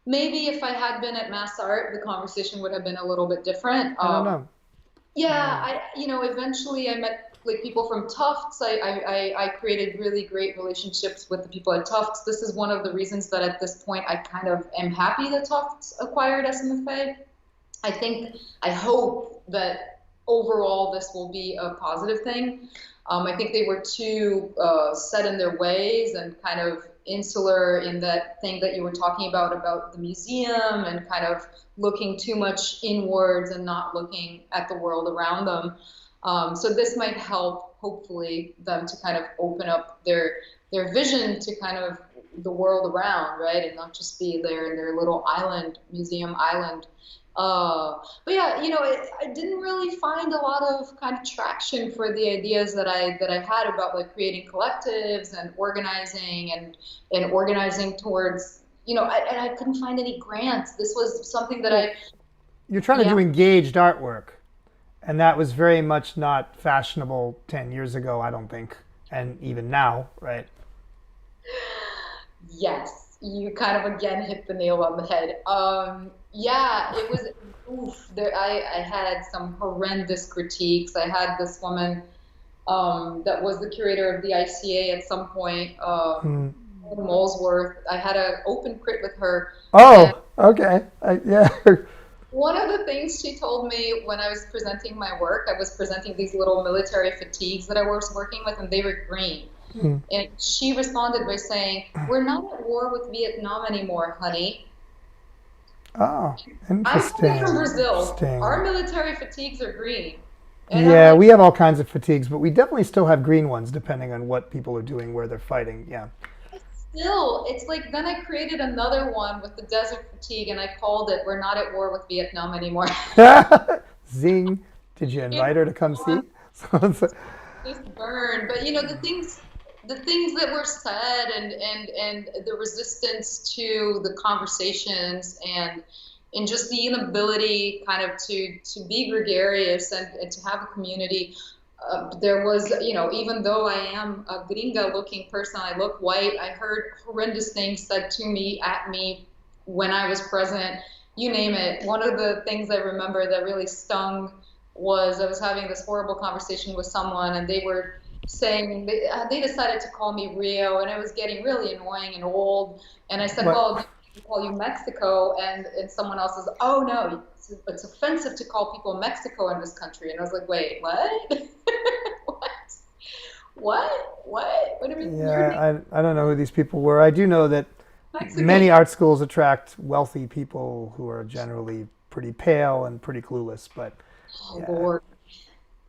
maybe if I had been at Mass Art, the conversation would have been a little bit different. I don't know. Yeah, eventually I met like people from Tufts. I created really great relationships with the people at Tufts. This is one of the reasons that at this point I kind of am happy that Tufts acquired SMFA. I hope that overall this will be a positive thing. I think they were too set in their ways and kind of insular in that thing that you were talking about the museum, and kind of looking too much inwards and not looking at the world around them. So this might help, hopefully, them to kind of open up their vision to kind of the world around, right? And not just be there in their little island, museum island. But yeah, I didn't really find a lot of kind of traction for the ideas that I had about like creating collectives and organizing and organizing towards, and I couldn't find any grants. This was something that You're trying to do engaged artwork, and that was very much not fashionable 10 years ago, I don't think, and even now, right? Yes, you kind of again hit the nail on the head. Yeah, it was, oof, I had some horrendous critiques. I had this woman that was the curator of the ICA at some point, Molesworth. I had an open crit with her. Oh, okay. Yeah. One of the things she told me when I was presenting my work, I was presenting these little military fatigues that I was working with, and they were green. And she responded by saying, "We're not at war with Vietnam anymore, honey." Oh, interesting. I'm from Brazil. Interesting. Our military fatigues are green. And yeah, we have all kinds of fatigues, but we definitely still have green ones depending on what people are doing, where they're fighting. Yeah. Still, it's like then I created another one with the desert fatigue, and I called it "We're not at war with Vietnam anymore." Zing. Did you invite her to come see? Just burned. But the things that were said, and the resistance to the conversations, and just the inability kind of to be gregarious and to have a community. There was, even though I am a gringa looking person, I look white, I heard horrendous things said to me, at me, when I was present, you name it. One of the things I remember that really stung was I was having this horrible conversation with someone, and they were saying, they decided to call me Rio, and it was getting really annoying and old. And I said, well, I call you Mexico, and someone else says, oh no, it's offensive to call people Mexico in this country. And I was like, wait, what? What do you mean? Yeah, I don't know who these people were. I do know that many art schools attract wealthy people who are generally pretty pale and pretty clueless, but Lord.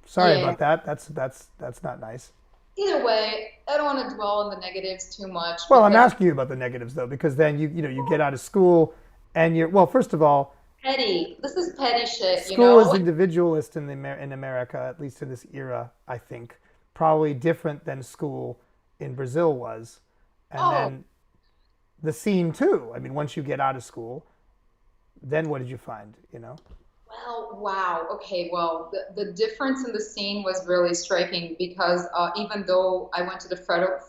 Sorry about that. That's not nice. Either way, I don't want to dwell on the negatives too much. Well, I'm asking you about the negatives though, because then you get out of school and first of all, petty. This is petty shit. School is individualist in America, at least in this era, I think. Probably different than school in Brazil was. And then the scene too. I mean, once you get out of school, then what did you find, Well, wow. Okay, well, the difference in the scene was really striking because even though I went to the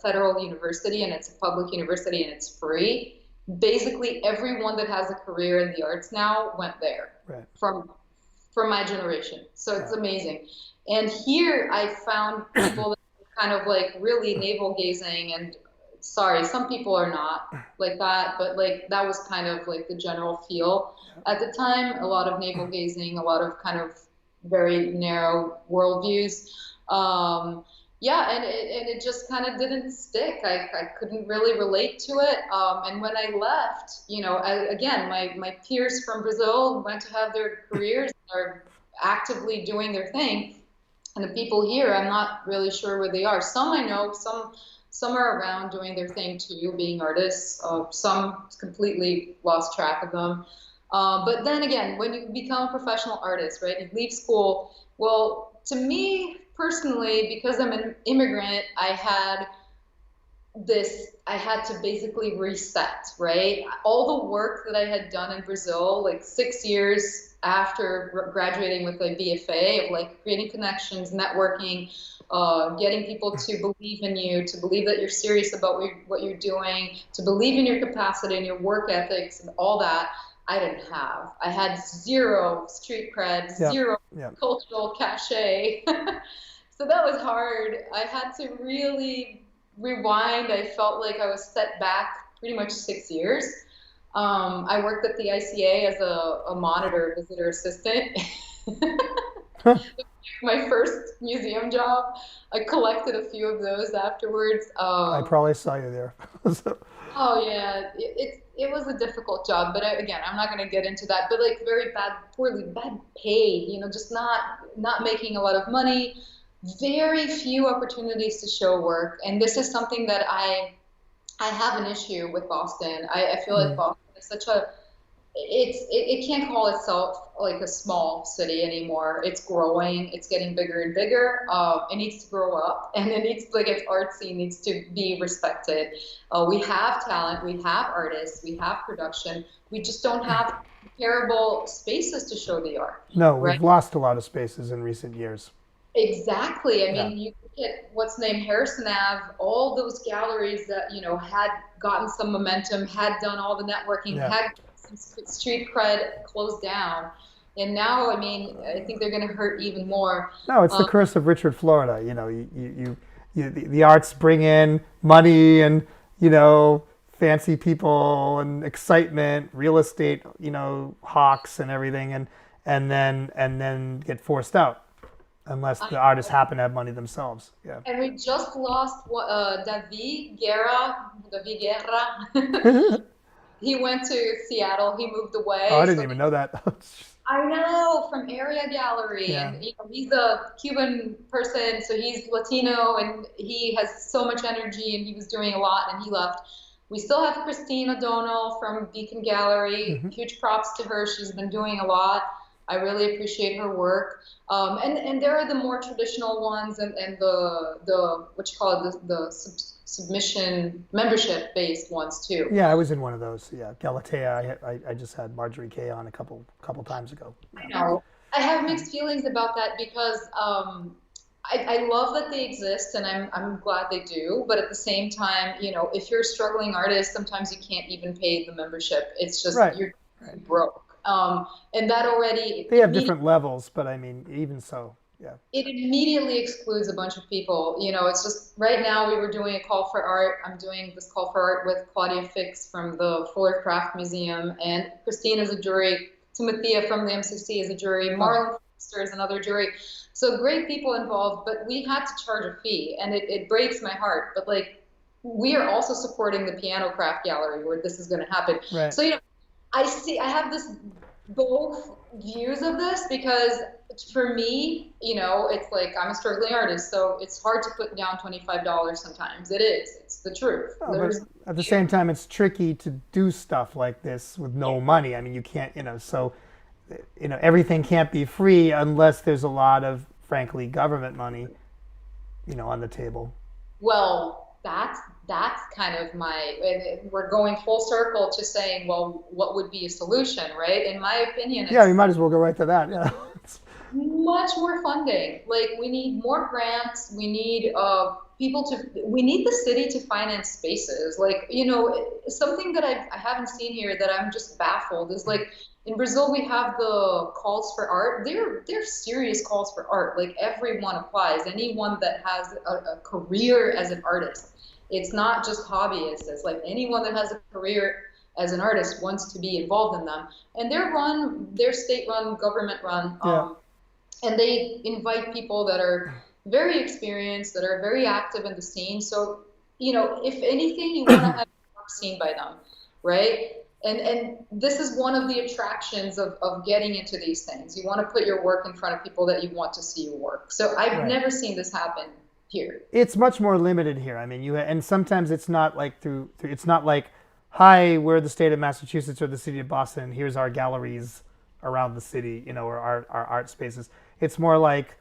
federal university, and it's a public university and it's free, basically everyone that has a career in the arts now went there, right, from my generation. So it's amazing. And here I found people that were kind of like really navel gazing, and sorry, some people are not like that, but like that was kind of like the general feel at the time. A lot of navel gazing, a lot of kind of very narrow worldviews. Yeah, and it just kind of didn't stick. I couldn't really relate to it. And when I left, again, my peers from Brazil went to have their careers, are actively doing their thing. And the people here, I'm not really sure where they are. Some I know, some are around doing their thing too, being artists. Some completely lost track of them. But then again, when you become a professional artist, right, you leave school. Well, to me personally, because I'm an immigrant, I had to basically reset, right? All the work that I had done in Brazil, like 6 years after graduating with a BFA, of like creating connections, networking, getting people to believe in you, to believe that you're serious about what you're doing, to believe in your capacity and your work ethics and all that, I didn't have. I had zero street cred, zero cultural cachet. So that was hard. I had to really rewind. I felt like I was set back pretty much 6 years. I worked at the ICA as a monitor visitor assistant. my first museum job. I collected a few of those afterwards. I probably saw you there. So, Oh yeah, it was a difficult job, but again, I'm not going to get into that. But like very bad, poorly bad paid, just not making a lot of money, very few opportunities to show work, and this is something that I have an issue with Boston. I feel like mm, Boston is such a it can't call itself like a small city anymore. It's growing. It's getting bigger and bigger. It needs to grow up, and it needs like its art scene needs to be respected. We have talent. We have artists. We have production. We just don't have comparable spaces to show the art, no, right? we've lost a lot of spaces in recent years. Exactly. I Yeah. mean, you look at what's named Harrison Ave, all those galleries that, had gotten some momentum, had done all the networking, Yeah. had some street cred closed down. And now, I mean, I think they're going to hurt even more. No, it's the curse of Richard, Florida. The arts bring in money and, fancy people and excitement, real estate, hawks and everything, and then get forced out unless the artists happen to have money themselves. Yeah. And we just lost David Guerra. Oh, He went to Seattle. He moved I away. didn't So even know that. I know, from Area Gallery, Yeah. and he's a Cuban person, so he's Latino, and he has so much energy, and he was doing a lot, and he left. We still have Christine O'Donnell from Beacon Gallery. Hmm. Huge props to her. She's been doing a lot. I really appreciate her work. And there are the more traditional ones, and the what you call it, the submission membership based ones too. Yeah, I was in one of those. Yeah, Galatea. I just had Marjorie Kay on a couple times ago. I know. I have mixed feelings about that because I love that they exist, and I'm glad they do. But at the same time, if you're a struggling artist, sometimes you can't even pay the membership. It's just Right. you're Right. broke. And that already They have different levels, but I mean, even so, yeah. it immediately excludes a bunch of people. It's just right now we were doing a call for art. I'm doing this call for art with Claudia Fix from the Fuller Craft Museum, and Christine is a jury. Timothea from the MCC is a jury. Marlon Foster is another jury. So great people involved, but we had to charge a fee, and it breaks my heart. But like, we are also supporting the Piano Craft Gallery where this is going to happen. Right. So I have this both views of this because for me, it's like I'm a struggling artist, so it's hard to put down $25 sometimes. It is. It's the truth. No, but at the same time, it's tricky to do stuff like this with no money. I mean, you can't, so, everything can't be free unless there's a lot of, frankly, government money, on the table. Well, that's kind of and we're going full circle to saying, well, what would be a solution, right? In my opinion, Yeah, we might as well go right to that. Yeah. much more funding. Like, we need more grants. We need we need the city to finance spaces. Like, something that I haven't seen here that I'm just baffled is like, in Brazil, we have the calls for art. They're serious calls for art. Like, everyone applies. Anyone that has a career as an artist. It's not just hobbyists. It's like anyone that has a career as an artist wants to be involved in them. And they're state-run, government-run. Yeah. And they invite people that are very experienced, that are very active in the scene. So, if anything, you want to have work seen by them, right? And this is one of the attractions of getting into these things. You want to put your work in front of people that you want to see your work. So I've never seen this happen here. It's much more limited here. I mean, and sometimes it's not like it's not like, hi, we're the state of Massachusetts or the city of Boston, and here's our galleries around the city, or our art spaces. It's more like,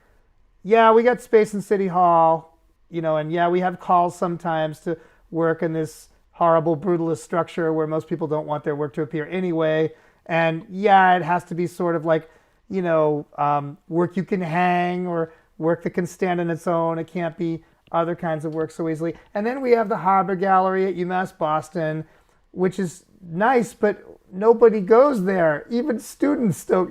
yeah, we got space in City Hall, and yeah, we have calls sometimes to work in this horrible brutalist structure where most people don't want their work to appear anyway. And yeah, it has to be sort of like, work you can hang or work that can stand on its own. It can't be other kinds of work so easily. And then we have the Harbor Gallery at Umass Boston, which is nice, but nobody goes there. Even students don't,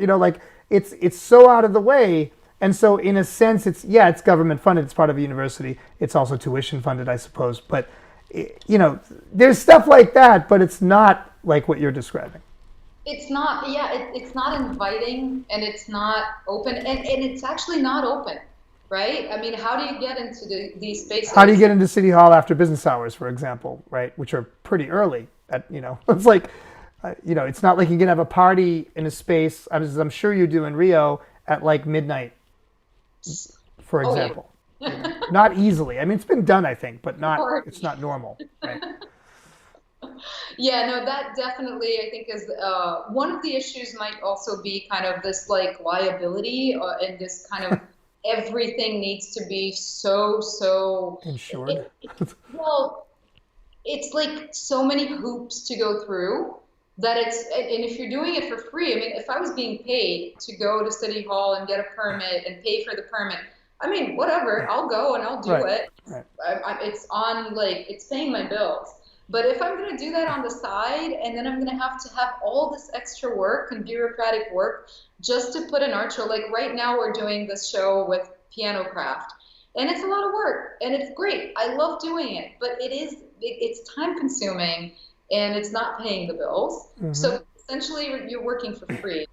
it's so out of the way. And so in a sense, it's government funded. It's part of a university. It's also tuition funded, I suppose. But, there's stuff like that, but it's not like what you're describing. it's not, yeah, it's not inviting and it's not open and it's actually not open, right? I mean, how do you get into these How do you spaces? get into City Hall after business hours, for example, right? Which are pretty early. It's like, it's not like you can have a party in a space, as I'm sure you do in Rio, at like midnight, for Oh, example. yeah. Not easily. I mean, it's been done, I think, but it's Party. not normal, right? Yeah, no, that definitely I think is one of the issues might also be kind of this like liability and this kind of everything needs to be so Insured. well, it's like so many hoops to go through that and if you're doing it for free, I mean, if I was being paid to go to City Hall and get a permit and pay for the permit, I mean, whatever, I'll go and I'll do Right, it. right. It's on like it's paying my bills. But if I'm going to do that on the side and then I'm going to have all this extra work and bureaucratic work just to put an art show, like right now we're doing this show with Piano Craft and it's a lot of work and it's great. I love doing it, but it's time consuming and it's not paying the bills. Mm-hmm. So essentially you're working for free.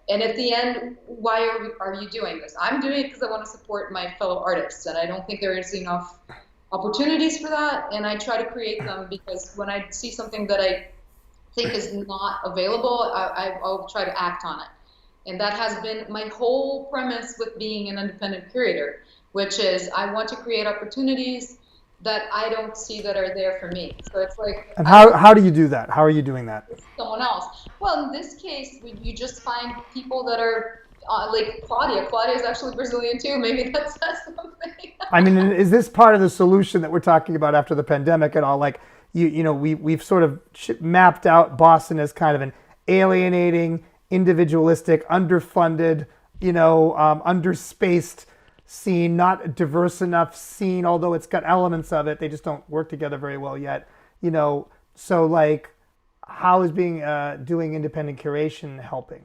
And at the end, why are you doing this? I'm doing it because I want to support my fellow artists and I don't think there is enough opportunities for that, and I try to create them because when I see something that I think is not available, I'll try to act on it. And that has been my whole premise with being an independent curator, which is I want to create opportunities that I don't see that are there for me. So it's like And I don't how do you do that? How are you doing that? someone else. Well, in this case, you just find people that are like Claudia. Claudia is actually Brazilian too. Maybe that says something. I mean, is this part of the solution that we're talking about after the pandemic and all? Like, we've sort of mapped out Boston as kind of an alienating, individualistic, underfunded, underspaced scene, not diverse enough scene, although it's got elements of it. They just don't work together very well yet. So like, how is being doing independent curation helping?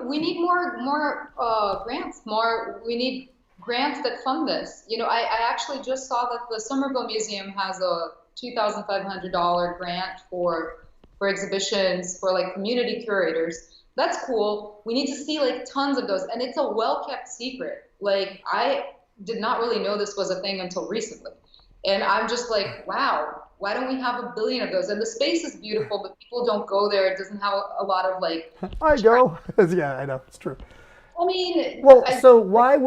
We need more grants. We need grants that fund this. I actually just saw that the Somerville Museum has a $2,500 grant for exhibitions for like community curators. That's cool. We need to see like tons of those, and it's a well-kept secret. Like I did not really know this was a thing until recently, and I'm just like, wow, why don't we have a billion of those? And the space is beautiful, but people don't go there. It doesn't have a lot of like I go. Yeah, I know. It's true. I mean, Well, so why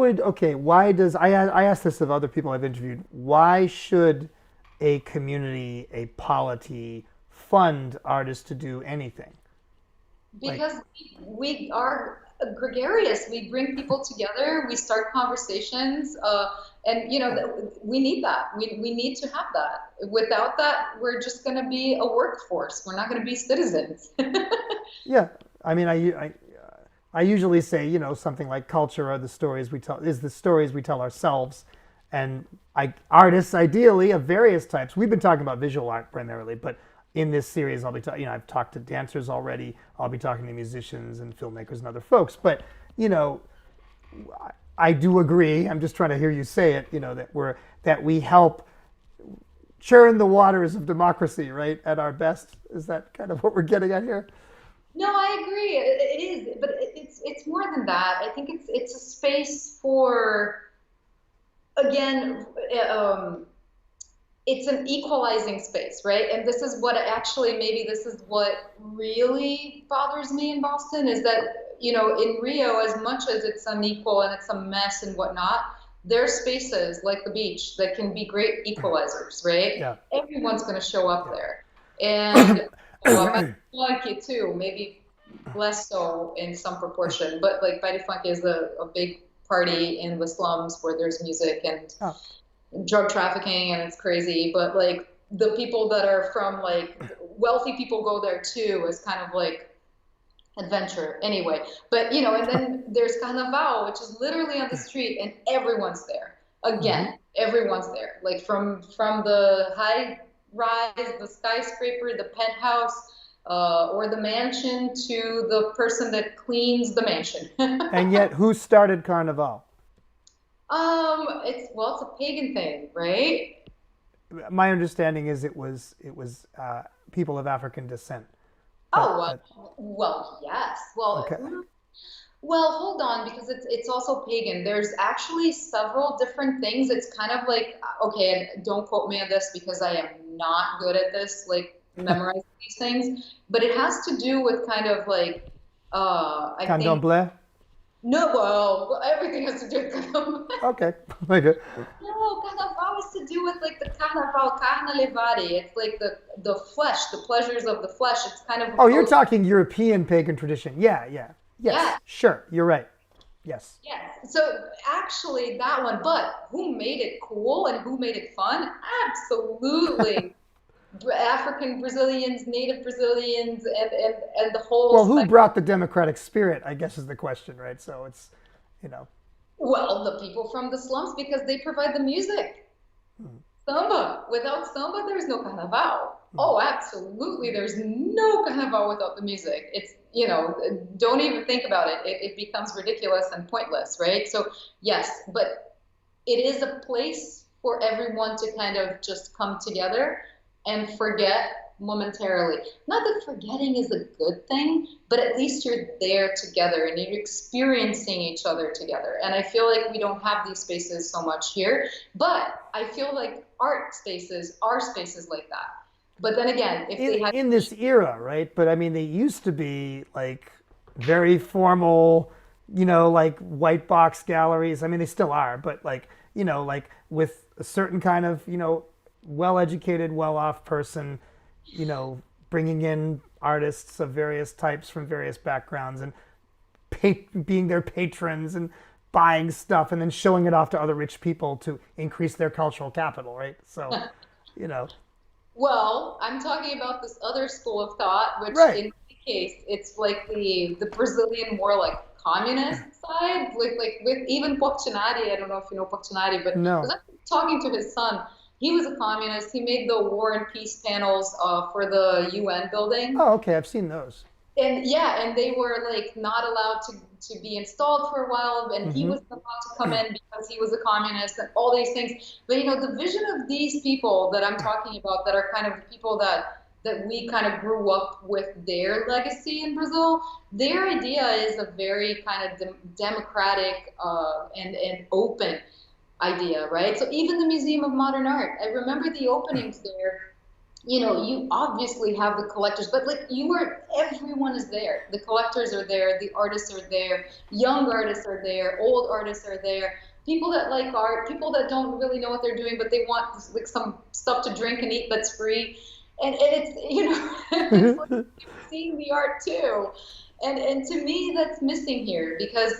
does, I asked this of other people I've interviewed, why should a community, a polity fund artists to do anything? Like, because we are gregarious. We bring people together. We start conversations, and we need that. We need to have that. Without that, we're just going to be a workforce. We're not going to be citizens. yeah, I mean, I usually say, something like culture are the stories we tell ourselves. And artists, ideally, of various types. We've been talking about visual art primarily, but in this series, I'll be talking. I've talked to dancers already. I'll be talking to musicians and filmmakers and other folks. But you know, I do agree. I'm just trying to hear you say it. That we help churn the waters of democracy, right? At our best. Is that kind of what we're getting at here? No, I agree. It is, but it's more than that. I think it's a space for again. It's an equalizing space, right? And this is what actually maybe this is what really bothers me in Boston is that in Rio, as much as it's unequal and it's a mess and whatnot, there are spaces like the beach that can be great equalizers, right? Yeah. Everyone's going to show up there, and I like it too. Maybe less so in some proportion, but like Betty Funk is a big party in the slums where there's music and Oh, drug trafficking and it's crazy, but like the people that are from like wealthy people go there too as kind of like adventure anyway. But and then there's Carnaval, which is literally on the street and everyone's there. hmm. Again, everyone's there. Like from the high rise, the skyscraper, the penthouse, or the mansion to the person that cleans the mansion. And yet, who started Carnival? It's a pagan thing, right? My understanding is it was people of African descent. Oh, well, yes. Well, Okay. well, hold on, because it's also pagan. There's actually several different things. It's kind of like, okay, and don't quote me on this because I am not good at this, like memorizing these things, but it has to do with kind of like, I think, Candomblé? no, well, everything has to do with Carnaval. Okay. Okay. No, Carnaval has to do with like the Carnaval, Carnalevare. It's like the flesh, the pleasures of the flesh. It's kind of Oh, you're opposed. talking European pagan tradition. Yeah, yeah. Yes, Yeah. sure. You're right. Yes. Yes. So actually that one, but who made it cool and who made it fun? Absolutely. African Brazilians, native Brazilians, and the whole Well, who spectrum. brought the democratic spirit, I guess is the question, right? So it's, you know, Well, the people from the slums because they provide the music. Samba. Without samba, there's no carnaval. Oh, absolutely. There's no carnaval without the music. It's, don't even think about it. It becomes ridiculous and pointless, right? So, yes, but it is a place for everyone to kind of just come together and forget momentarily. Not that forgetting is a good thing, but at least you're there together and you're experiencing each other together. And I feel like we don't have these spaces so much here, but I feel like art spaces are spaces like that. But then again, if they had in this era, right? But I mean, they used to be like very formal, like white box galleries. I mean, they still are, but like, like with a certain kind of, well-educated, well-off person, bringing in artists of various types from various backgrounds and being their patrons and buying stuff and then showing it off to other rich people to increase their cultural capital, right? So, you know, Well, I'm talking about this other school of thought, which right. in my case, it's like the Brazilian more like communist side, like with even Portinari. I don't know if you know Portinari, but I was No. actually talking to his son. He was a communist. He made the War and Peace panels for the UN building. Oh, okay. I've seen those. And yeah, and they were like not allowed to be installed for a while, and he Mm-hmm. wasn't allowed to come in because he was a communist and all these things. But the vision of these people that I'm talking about, that are kind of the people that we kind of grew up with their legacy in Brazil, their idea is a very kind of democratic and open idea, right? So even the Museum of Modern Art, I remember the openings there. You obviously have the collectors, but like everyone is there. The collectors are there, the artists are there, young artists are there, old artists are there, people that like art, people that don't really know what they're doing, but they want like some stuff to drink and eat that's free. And it's, it's like seeing the art too. And to me, that's missing here because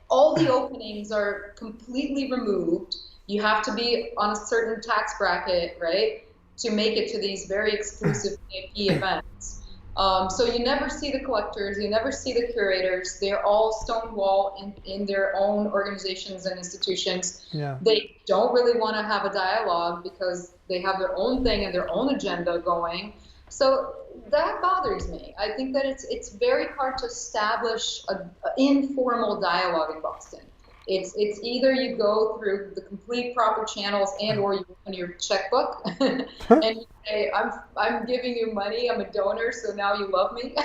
all the openings are completely removed. You have to be on a certain tax bracket, right, to make it to these very exclusive VIP events. So you never see the collectors, you never see the curators. They're all stonewall in their own organizations and institutions. Yeah. They don't really want to have a dialogue because they have their own thing and their own agenda going. So that bothers me. I think that it's very hard to establish an informal dialogue in Boston. It's either you go through the complete proper channels and or you open your checkbook and you say, I'm giving you money, I'm a donor, so now you love me.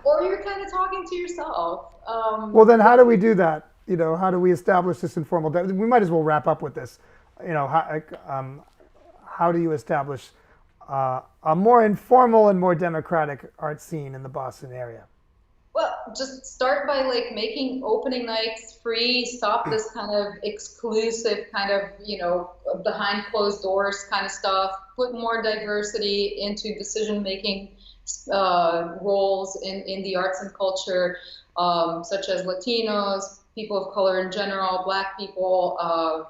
Or you're kind of talking to yourself. Well, then how do we do that? How do we establish this informal? We might as well wrap up with this. How do you establish a more informal and more democratic art scene in the Boston area? Well, just start by like making opening nights free, stop this kind of exclusive kind of, behind closed doors kind of stuff, put more diversity into decision-making roles in the arts and culture, such as Latinos, people of color in general, Black people.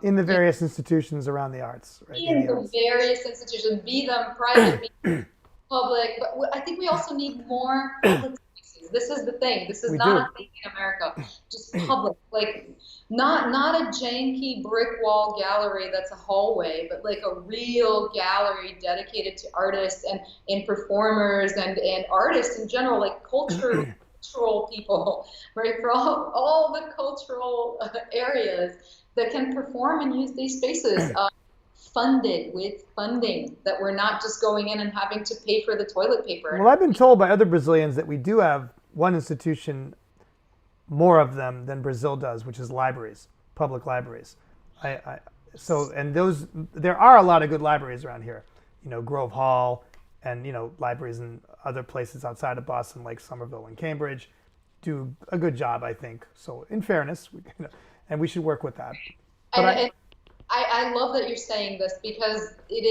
In the various institutions around the arts, right? In the various institutions, be them private, be public, but I think we also need more public spaces. This is the thing. This is not a thing in America. Just public, like not a janky brick wall gallery that's a hallway, but like a real gallery dedicated to artists and performers and artists in general, like cultural people, right? For all the cultural areas that can perform and use these spaces. funded with funding, that we're not just going in and having to pay for the toilet paper. Well, I've been told by other Brazilians that we do have one institution, more of them than Brazil does, which is libraries, public libraries. There are a lot of good libraries around here, Grove Hall, and libraries in other places outside of Boston, like Somerville and Cambridge, do a good job, I think. So, in fairness, and we should work with that. But I love that you're saying this, because it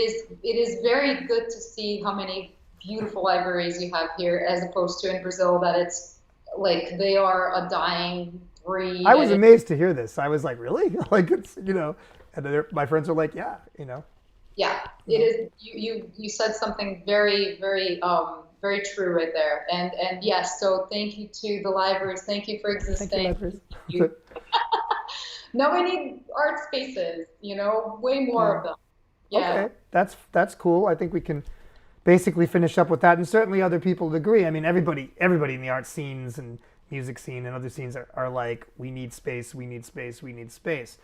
is very good to see how many beautiful libraries you have here, as opposed to in Brazil, that it's like they are a dying breed. I was amazed to hear this. I was like, really? Like, it's, and my friends are like, yeah, Yeah, it is. You said something very, very, very true right there. And yes, so thank you to the libraries. Thank you for existing. Thank you, libraries. Now we need art spaces, way more of them. Yeah. Okay, that's cool. I think we can basically finish up with that, and certainly other people would agree. I mean, everybody in the art scenes and music scene and other scenes are like, we need space, we need space, we need space.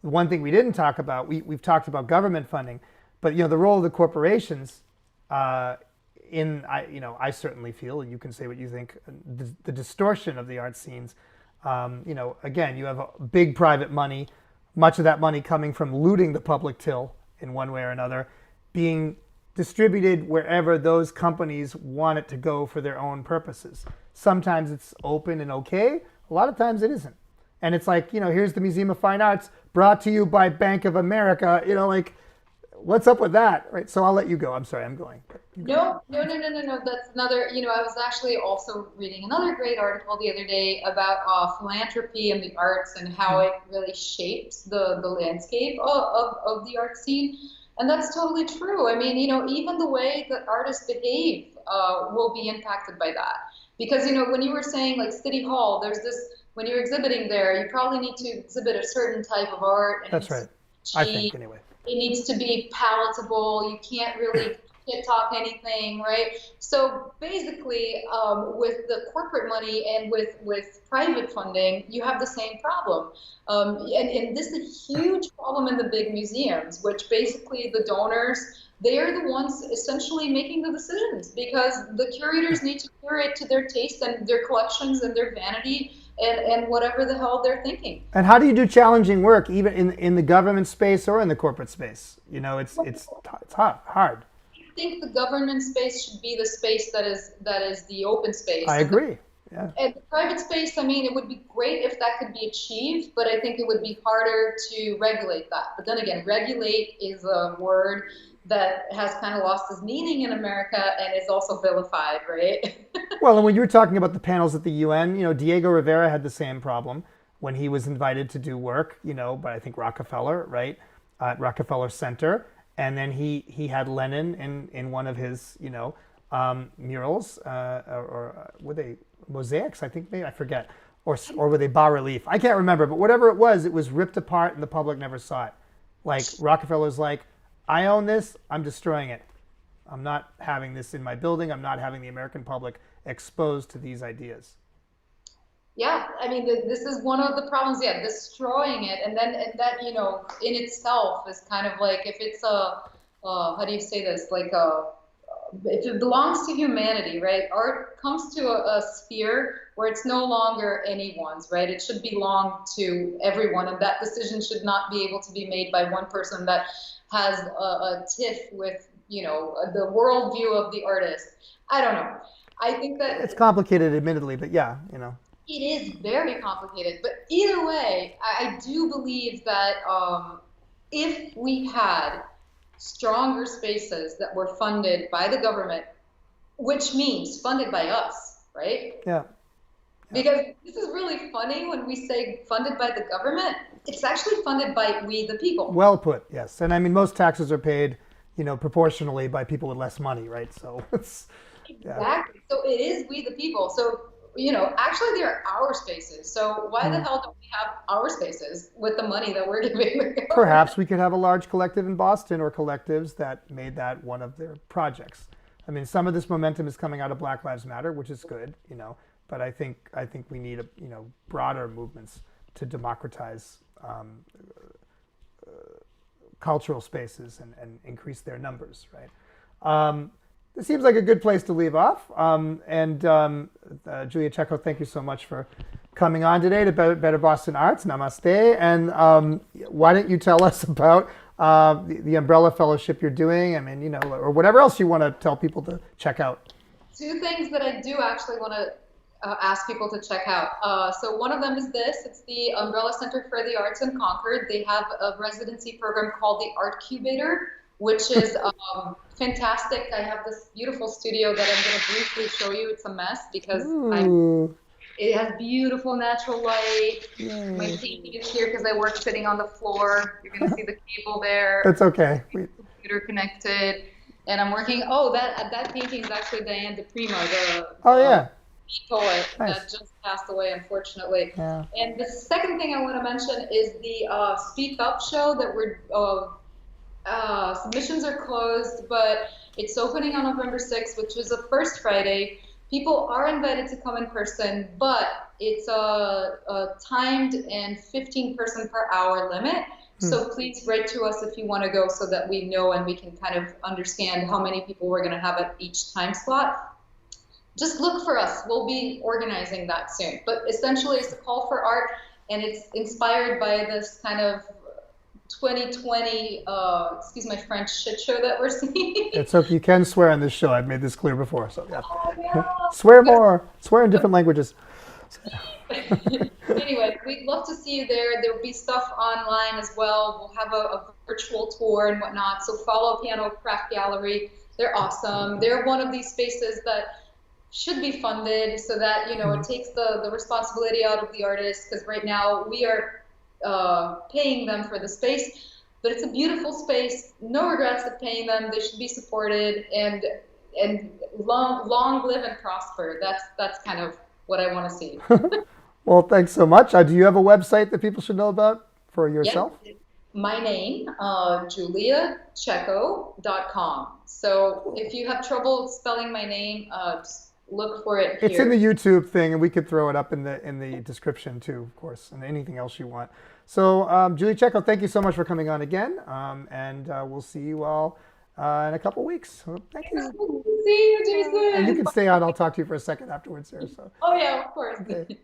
The one thing we didn't talk about, we've talked about government funding, but the role of the corporations I certainly feel, and you can say what you think, the distortion of the art scenes. Again, you have a big private money, much of that money coming from looting the public till in one way or another, being distributed wherever those companies want it to go for their own purposes. Sometimes it's open and okay. A lot of times it isn't. And it's like, here's the Museum of Fine Arts brought to you by Bank of America, like, what's up with that, right? So I'll let you go. I'm sorry, I'm going. No. That's another, I was actually also reading another great article the other day about philanthropy and the arts, and how it really shapes the landscape of the art scene. And that's totally true. I mean, even the way that artists behave will be impacted by that. Because, when you were saying like City Hall, there's this, when you're exhibiting there, you probably need to exhibit a certain type of art. And that's right. I think, anyway. It needs to be palatable. You can't really talk anything, right? So basically, with the corporate money and with private funding, you have the same problem. And this is a huge problem in the big museums, which basically the donors, they are the ones essentially making the decisions, because the curators need to curate to their taste and their collections and their vanity, and whatever the hell they're thinking. And how do you do challenging work, even in the government space or in the corporate space? It's hard. I think the government space should be the space that is the open space. I agree. Yeah. And the private space, I mean, it would be great if that could be achieved, but I think it would be harder to regulate that. But then again, regulate is a word that has kind of lost its meaning in America and is also vilified, right? Well, and when you were talking about the panels at the UN, Diego Rivera had the same problem when he was invited to do work, by I think Rockefeller, right, at Rockefeller Center, and then he had Lenin in one of his, murals, or were they mosaics? I think maybe, I forget, or were they bas relief? I can't remember, but whatever it was ripped apart and the public never saw it. Like Rockefeller's like, I own this, I'm destroying it. I'm not having this in my building. I'm not having the American public exposed to these ideas. Yeah, I mean, this is one of the problems, destroying it. And that, in itself is kind of like, if it's how do you say this? Like if it belongs to humanity, right? Art comes to a sphere where it's no longer anyone's, right? It should belong to everyone. And that decision should not be able to be made by one person that has a tiff with, the worldview of the artist. I don't know. I think that it's complicated, admittedly, but yeah, It is very complicated. But either way, I do believe that if we had stronger spaces that were funded by the government, which means funded by us, right? Yeah. Because this is really funny when we say funded by the government. It's actually funded by we, the people. Well put, yes. And I mean, most taxes are paid, proportionally by people with less money, right? So it's... Exactly. So it is we, the people. So, actually they're our spaces. So why the hell don't we have our spaces with the money that we're giving the government? Perhaps we could have a large collective in Boston, or collectives that made that one of their projects. I mean, some of this momentum is coming out of Black Lives Matter, which is good, but I think we need broader movements to democratize cultural spaces and increase their numbers, right? This seems like a good place to leave off. Julia Csekö, thank you so much for coming on today to Better Boston Arts. Namaste. And why don't you tell us about the Umbrella Fellowship you're doing? I mean, or whatever else you want to tell people to check out. Two things that I do actually want to ask people to check out. So one of them is this. It's the Umbrella Center for the Arts in Concord. They have a residency program called the Art Cubator, which is fantastic. I have this beautiful studio that I'm going to briefly show you. It's a mess because it has beautiful natural light. Yay. My painting is here because I work sitting on the floor. You're going to see the cable there. That's okay. Computer connected. And I'm working, that painting is actually Diane de Prima, the poet that just passed away, unfortunately. Yeah. And the second thing I want to mention is the Speak Up show that submissions are closed, but it's opening on November 6th, which is the first Friday. People are invited to come in person, but it's a timed and 15 person per hour limit. So please write to us if you want to go so that we know and we can kind of understand how many people we're going to have at each time slot. Just look for us. We'll be organizing that soon. But essentially, it's a call for art, and it's inspired by this kind of 2020, excuse my French, shit show that we're seeing. It's okay. You can swear on this show. I've made this clear before. So yeah. Oh, yeah. Swear more. Swear in different languages. Anyway, we'd love to see you there. There will be stuff online as well. We'll have a virtual tour and whatnot. So follow Piano Craft Gallery. They're awesome. They're one of these spaces that should be funded so that, it takes the responsibility out of the artists, because right now we are paying them for the space, but it's a beautiful space. No regrets of paying them. They should be supported and long live and prosper. That's kind of what I want to see. Well, thanks so much. Do you have a website that people should know about for yourself? Yes. My name, juliacsekö.com. So if you have trouble spelling my name, just look for it here. It's in the YouTube thing, and we could throw it up in the description too, of course, and anything else you want. So Julia Csekö, thank you so much for coming on again, and we'll see you all in a couple weeks. So thank you. See you, Jason. And you can stay on. I'll talk to you for a second afterwards there. So. Oh yeah, of course. Okay.